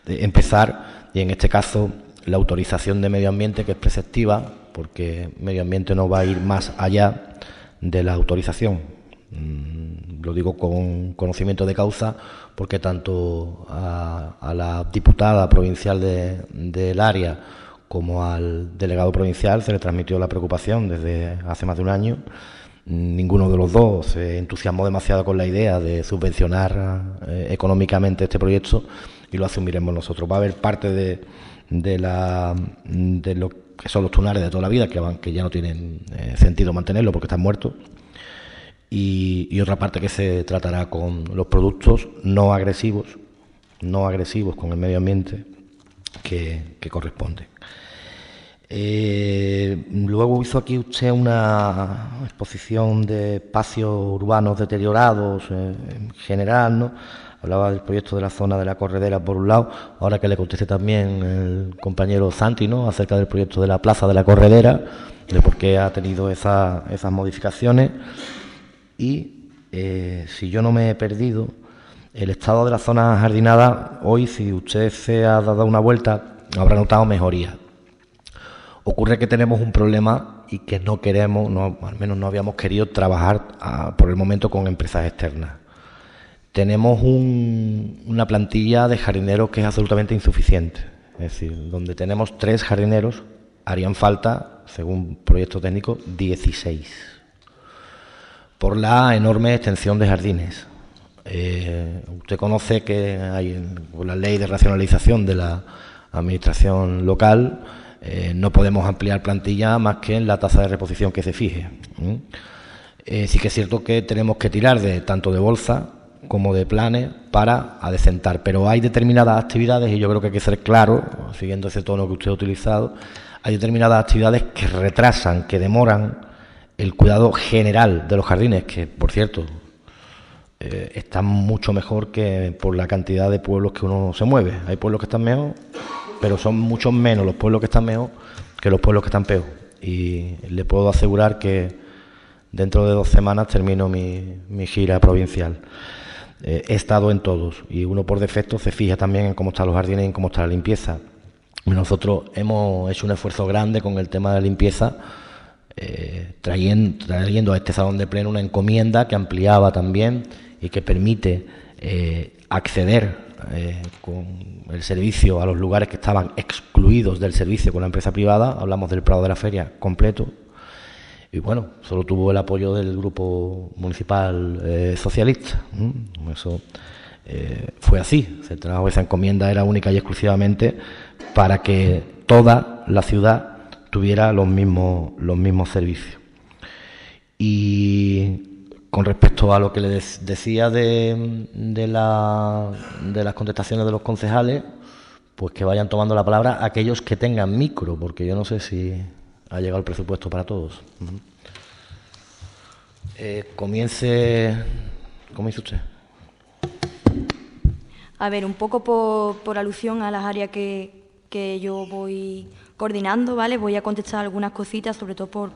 empezar, y en este caso la autorización de medio ambiente, que es preceptiva, porque medio ambiente no va a ir más allá de la autorización. Lo digo con conocimiento de causa, porque tanto a la diputada provincial del área como al delegado provincial se le transmitió la preocupación desde hace más de un año. Ninguno de los dos se entusiasmó demasiado con la idea de subvencionar económicamente este proyecto, y lo asumiremos nosotros. Va a haber parte de lo que son los tunares de toda la vida, que ya no tienen sentido mantenerlo porque están muertos, y otra parte que se tratará con los productos no agresivos con el medio ambiente que corresponde. Luego hizo aquí usted una exposición de espacios urbanos deteriorados en general, ¿no? Hablaba del proyecto de la zona de la Corredera por un lado, ahora que le contesté también el compañero Santi, ¿no?, acerca del proyecto de la Plaza de la Corredera, de por qué ha tenido esas modificaciones. Y si yo no me he perdido, el estado de la zona jardinada, hoy, si usted se ha dado una vuelta, habrá notado mejoría. Ocurre que tenemos un problema y que no queremos, al menos no habíamos querido trabajar por el momento con empresas externas. Tenemos una plantilla de jardineros que es absolutamente insuficiente. Es decir, donde tenemos 3 jardineros, harían falta, según proyecto técnico, 16. Por la enorme extensión de jardines. Usted conoce que hay, por la ley de racionalización de la administración local, no podemos ampliar plantilla más que en la tasa de reposición que se fije. Sí que es cierto que tenemos que tirar tanto de bolsa como de planes para adecentar, pero hay determinadas actividades, y yo creo que hay que ser claro, siguiendo ese tono que usted ha utilizado, hay determinadas actividades que retrasan, que demoran el cuidado general de los jardines, que, por cierto, están mucho mejor que por la cantidad de pueblos que uno se mueve. Hay pueblos que están mejor, pero son muchos menos los pueblos que están mejor que los pueblos que están peor. Y le puedo asegurar que dentro de 2 semanas termino mi gira provincial. He estado en todos, y uno por defecto se fija también en cómo están los jardines y en cómo está la limpieza. Nosotros hemos hecho un esfuerzo grande con el tema de la limpieza, trayendo a este salón de pleno una encomienda que ampliaba también y que permite acceder con el servicio a los lugares que estaban excluidos del servicio con la empresa privada. Hablamos del Prado de la Feria completo, y bueno, solo tuvo el apoyo del grupo municipal socialista. Eso fue así. Se trajo esa encomienda, era única y exclusivamente para que toda la ciudad tuviera los mismos servicios. Y con respecto a lo que le decía de las contestaciones de los concejales, pues que vayan tomando la palabra aquellos que tengan micro, porque yo no sé si ha llegado el presupuesto para todos. Comience usted. A ver, un poco por alusión a las áreas que yo voy coordinando, ¿vale? Voy a contestar algunas cositas, sobre todo por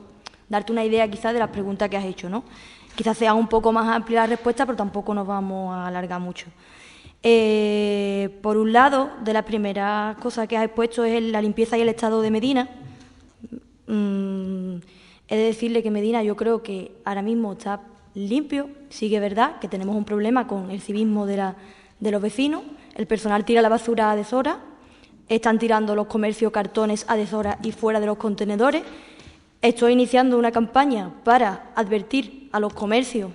darte una idea quizás de las preguntas que has hecho, ¿no? Quizás sea un poco más amplia la respuesta, pero tampoco nos vamos a alargar mucho. Por un lado, de las primeras cosas que has expuesto es la limpieza y el estado de Medina. He de decirle que Medina yo creo que ahora mismo está limpio. Sí que es verdad que tenemos un problema con el civismo de los vecinos. El personal tira la basura a deshora, están tirando los comercios cartones a deshora y fuera de los contenedores. Estoy iniciando una campaña para advertir a los comercios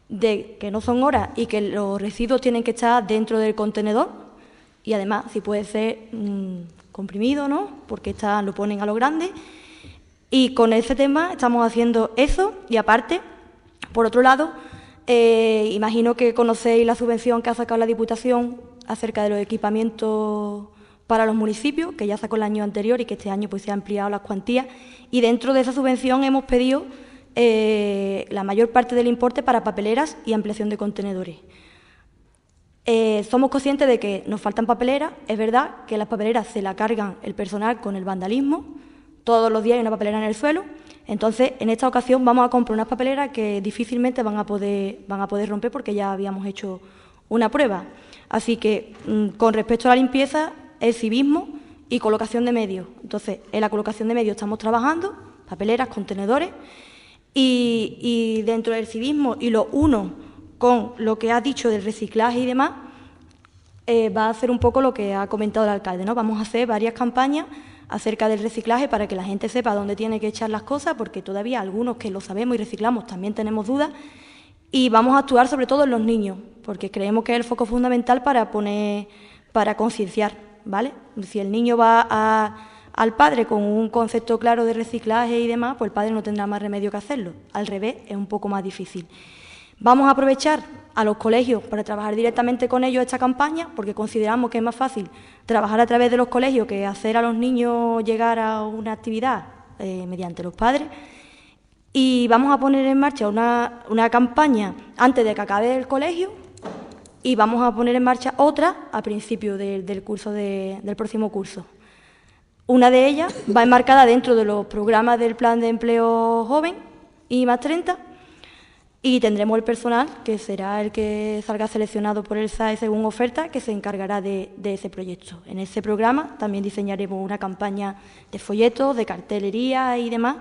de que no son horas y que los residuos tienen que estar dentro del contenedor, y además si puede ser comprimido, ¿no?, porque lo ponen a lo grande. Y con ese tema estamos haciendo eso, y aparte, por otro lado, Imagino que conocéis la subvención que ha sacado la Diputación acerca de los equipamientos para los municipios, que ya sacó el año anterior y que este año pues se ha ampliado las cuantías. Y dentro de esa subvención hemos pedido la mayor parte del importe para papeleras y ampliación de contenedores. Somos conscientes de que nos faltan papeleras. Es verdad que las papeleras se la cargan el personal con el vandalismo. Todos los días hay una papelera en el suelo. Entonces, en esta ocasión vamos a comprar unas papeleras que difícilmente van a poder romper porque ya habíamos hecho una prueba. Así que, con respecto a la limpieza, el civismo y colocación de medios. Entonces, en la colocación de medios estamos trabajando, papeleras, contenedores, y dentro del civismo y lo uno con lo que ha dicho del reciclaje y demás, va a hacer un poco lo que ha comentado el alcalde, ¿no? Vamos a hacer varias campañas acerca del reciclaje para que la gente sepa dónde tiene que echar las cosas, porque todavía algunos que lo sabemos y reciclamos también tenemos dudas, y vamos a actuar sobre todo en los niños, porque creemos que es el foco fundamental para concienciar, ¿vale? Si el niño va al padre con un concepto claro de reciclaje y demás, pues el padre no tendrá más remedio que hacerlo. Al revés, es un poco más difícil. Vamos a aprovechar a los colegios para trabajar directamente con ellos esta campaña, porque consideramos que es más fácil trabajar a través de los colegios que hacer a los niños llegar a una actividad mediante los padres. Y vamos a poner en marcha una campaña antes de que acabe el colegio y vamos a poner en marcha otra a principio del próximo curso. Una de ellas va enmarcada dentro de los programas del Plan de Empleo Joven y más 30, y tendremos el personal, que será el que salga seleccionado por el SAE según oferta, que se encargará de ese proyecto. En ese programa también diseñaremos una campaña de folletos, de cartelería y demás,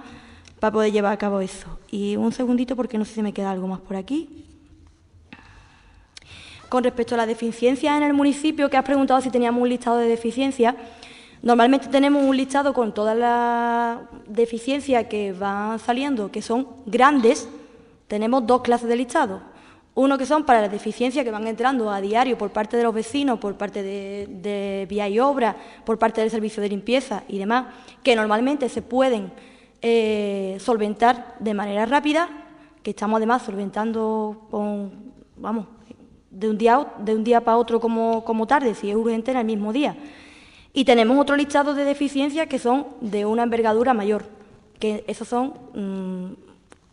para poder llevar a cabo eso. Y un segundito, porque no sé si me queda algo más por aquí. Con respecto a las deficiencias en el municipio, que has preguntado si teníamos un listado de deficiencias, normalmente tenemos un listado con todas las deficiencias que van saliendo, que son grandes. Tenemos dos clases de listado. Uno que son para las deficiencias que van entrando a diario por parte de los vecinos, por parte de Vía y Obra, por parte del servicio de limpieza y demás, que normalmente se pueden solventar de manera rápida, que estamos además solventando de un día para otro como tarde, si es urgente, en el mismo día. Y tenemos otro listado de deficiencias que son de una envergadura mayor, que esas son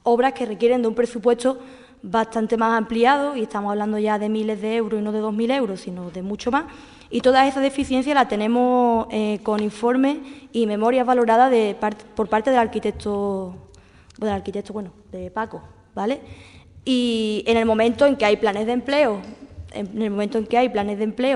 obras que requieren de un presupuesto bastante más ampliado, y estamos hablando ya de miles de euros y no de 2.000 euros, sino de mucho más. Y todas esas deficiencias las tenemos con informes y memorias valoradas por parte del arquitecto, de Paco, ¿vale? Y en el momento en que hay planes de empleo,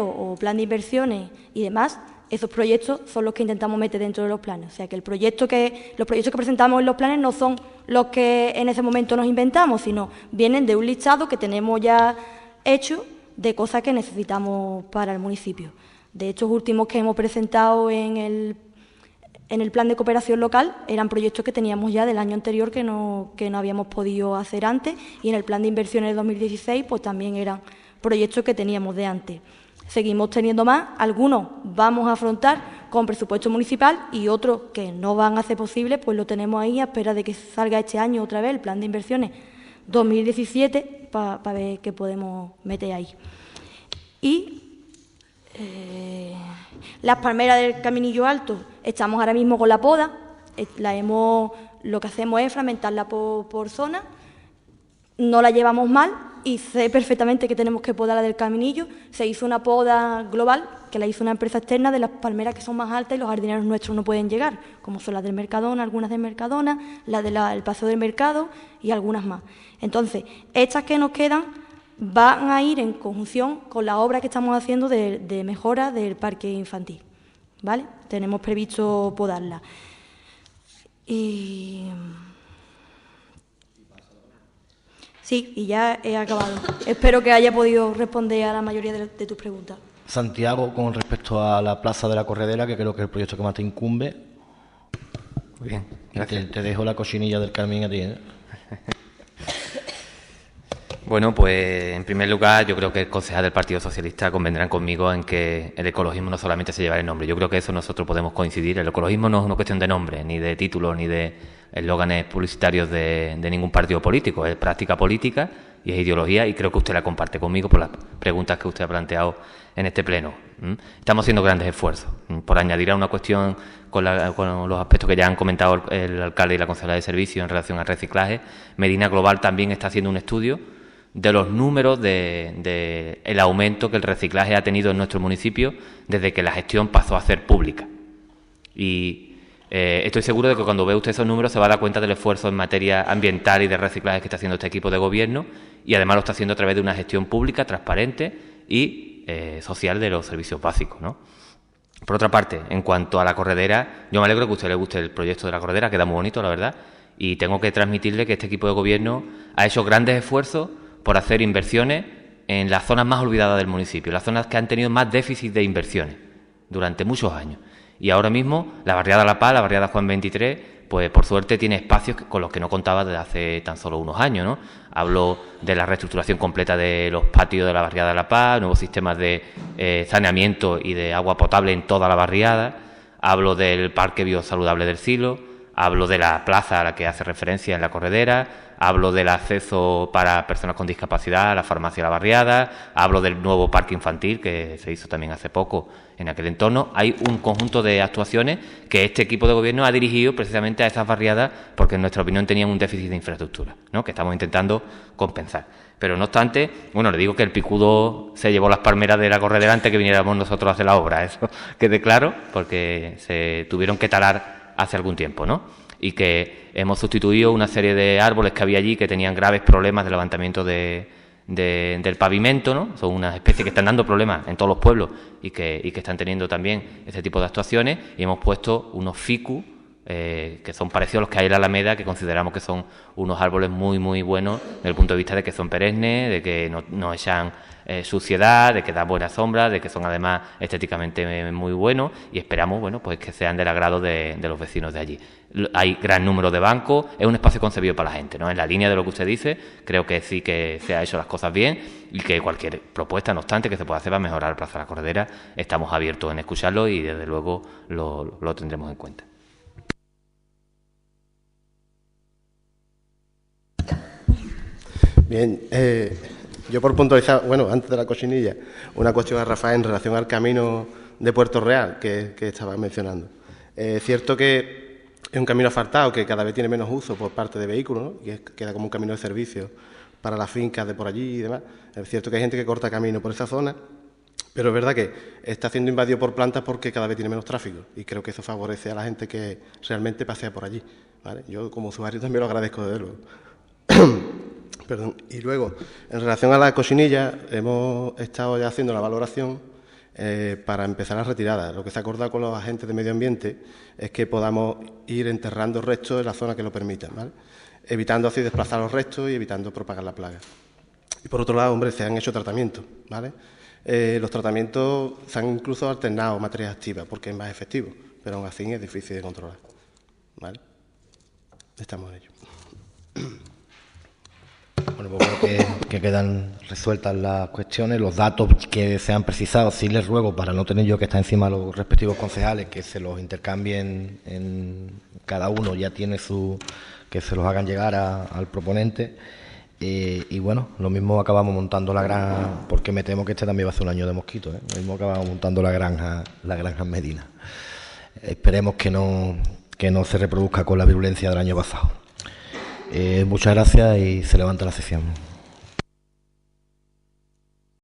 o plan de inversiones y demás, esos proyectos son los que intentamos meter dentro de los planes. O sea, que los proyectos que presentamos en los planes no son los que en ese momento nos inventamos, sino vienen de un listado que tenemos ya hecho de cosas que necesitamos para el municipio. De estos últimos que hemos presentado en el plan de cooperación local, eran proyectos que teníamos ya del año anterior que no habíamos podido hacer antes, y en el plan de inversiones de 2016 pues también eran proyectos que teníamos de antes. Seguimos teniendo más, algunos vamos a afrontar con presupuesto municipal y otros que no van a ser posibles, pues lo tenemos ahí a espera de que salga este año otra vez el plan de inversiones 2017 para ver qué podemos meter ahí. Y las palmeras del Caminillo Alto, estamos ahora mismo con la poda, lo que hacemos es fragmentarla por zona, no la llevamos mal y sé perfectamente que tenemos que podar la del Caminillo. Se hizo una poda global, que la hizo una empresa externa, de las palmeras que son más altas y los jardineros nuestros no pueden llegar, como son las del Mercadona, algunas del Mercadona, las del Paseo del Mercado y algunas más. Entonces, estas que nos quedan van a ir en conjunción con la obra que estamos haciendo de mejora del parque infantil, ¿vale? Tenemos previsto podarla. Sí, y ya he acabado. Espero que haya podido responder a la mayoría de tus preguntas. Santiago, con respecto a la Plaza de la Corredera, que creo que es el proyecto que más te incumbe. Muy bien, gracias. Te dejo la cochinilla del Carmín a ti, ¿eh? Bueno, pues en primer lugar yo creo que el concejal del Partido Socialista convendrán conmigo en que el ecologismo no solamente se lleva el nombre. Yo creo que eso nosotros podemos coincidir. El ecologismo no es una cuestión de nombre, ni de títulos, ni de eslóganes publicitarios de ningún partido político. Es práctica política y es ideología, y creo que usted la comparte conmigo por las preguntas que usted ha planteado en este pleno. Estamos haciendo grandes esfuerzos. Por añadir a una cuestión con los aspectos que ya han comentado el alcalde y la concejala de servicio en relación al reciclaje, Medina Global también está haciendo un estudio de los números de el aumento que el reciclaje ha tenido en nuestro municipio desde que la gestión pasó a ser pública. Y estoy seguro de que cuando ve usted esos números se va a dar cuenta del esfuerzo en materia ambiental y de reciclaje que está haciendo este equipo de gobierno, y además lo está haciendo a través de una gestión pública, transparente y social de los servicios básicos, ¿no? Por otra parte, en cuanto a la corredera, yo me alegro que a usted le guste el proyecto de la corredera, queda muy bonito, la verdad, y tengo que transmitirle que este equipo de gobierno ha hecho grandes esfuerzos por hacer inversiones en las zonas más olvidadas del municipio, las zonas que han tenido más déficit de inversiones durante muchos años. Y ahora mismo la barriada La Paz, la barriada Juan 23, pues por suerte tiene espacios con los que no contaba desde hace tan solo unos años, ¿no? Hablo de la reestructuración completa de los patios de la barriada La Paz, nuevos sistemas de saneamiento y de agua potable en toda la barriada, hablo del parque biosaludable del Silo, hablo de la plaza a la que hace referencia en la corredera, hablo del acceso para personas con discapacidad a la farmacia de la barriada, hablo del nuevo parque infantil que se hizo también hace poco en aquel entorno. Hay un conjunto de actuaciones que este equipo de gobierno ha dirigido precisamente a esas barriadas porque en nuestra opinión tenían un déficit de infraestructura, ¿no?, que estamos intentando compensar. Pero no obstante, bueno, le digo que el picudo se llevó las palmeras de la corredera antes que viniéramos nosotros a hacer la obra, eso quede claro, porque se tuvieron que talar hace algún tiempo, ¿no? Y que hemos sustituido una serie de árboles que había allí que tenían graves problemas de levantamiento del pavimento, ¿no? Son unas especies que están dando problemas en todos los pueblos y que están teniendo también este tipo de actuaciones, y hemos puesto unos ficus que son parecidos a los que hay en la Alameda, que consideramos que son unos árboles muy muy buenos desde el punto de vista de que son perennes, de que no echan suciedad, de que dan buena sombra, de que son además estéticamente muy buenos, y esperamos, bueno, pues que sean del agrado de los vecinos de allí. Hay gran número de bancos, es un espacio concebido para la gente, ¿no? En la línea de lo que usted dice, creo que sí que se ha hecho las cosas bien, y que cualquier propuesta, no obstante, que se pueda hacer para mejorar el Plaza de la Corredera, estamos abiertos en escucharlo y desde luego lo tendremos en cuenta. Bien, yo por puntualizar, bueno, antes de la cochinilla, una cuestión a Rafael en relación al camino de Puerto Real que estaba mencionando. Es cierto que es un camino asfaltado que cada vez tiene menos uso por parte de vehículos, ¿no?, y queda como un camino de servicio para las fincas de por allí y demás. Es cierto que hay gente que corta camino por esa zona, pero es verdad que está siendo invadido por plantas porque cada vez tiene menos tráfico, y creo que eso favorece a la gente que realmente pasea por allí, ¿vale? Yo como usuario también lo agradezco, desde luego. Perdón. Y luego, en relación a la cochinilla, hemos estado ya haciendo la valoración para empezar la retirada. Lo que se ha acordado con los agentes de medio ambiente es que podamos ir enterrando restos en la zona que lo permitan, ¿vale?, evitando así desplazar los restos y evitando propagar la plaga. Y por otro lado, hombre, se han hecho tratamientos, ¿vale? Los tratamientos se han incluso alternado materias activas porque es más efectivo, pero aún así es difícil de controlar, ¿vale? Estamos en ello. Bueno, pues creo que quedan resueltas las cuestiones. Los datos que se han precisado, sí les ruego, para no tener yo que estar encima de los respectivos concejales, que se los intercambien en cada uno, ya tiene que se los hagan llegar al proponente. Y bueno, lo mismo acabamos montando la granja, porque me temo que este también va a ser un año de mosquitos, ¿eh? Lo mismo acabamos montando la granja en Medina. Esperemos que no se reproduzca con la virulencia del año pasado. Muchas gracias y se levanta la sesión.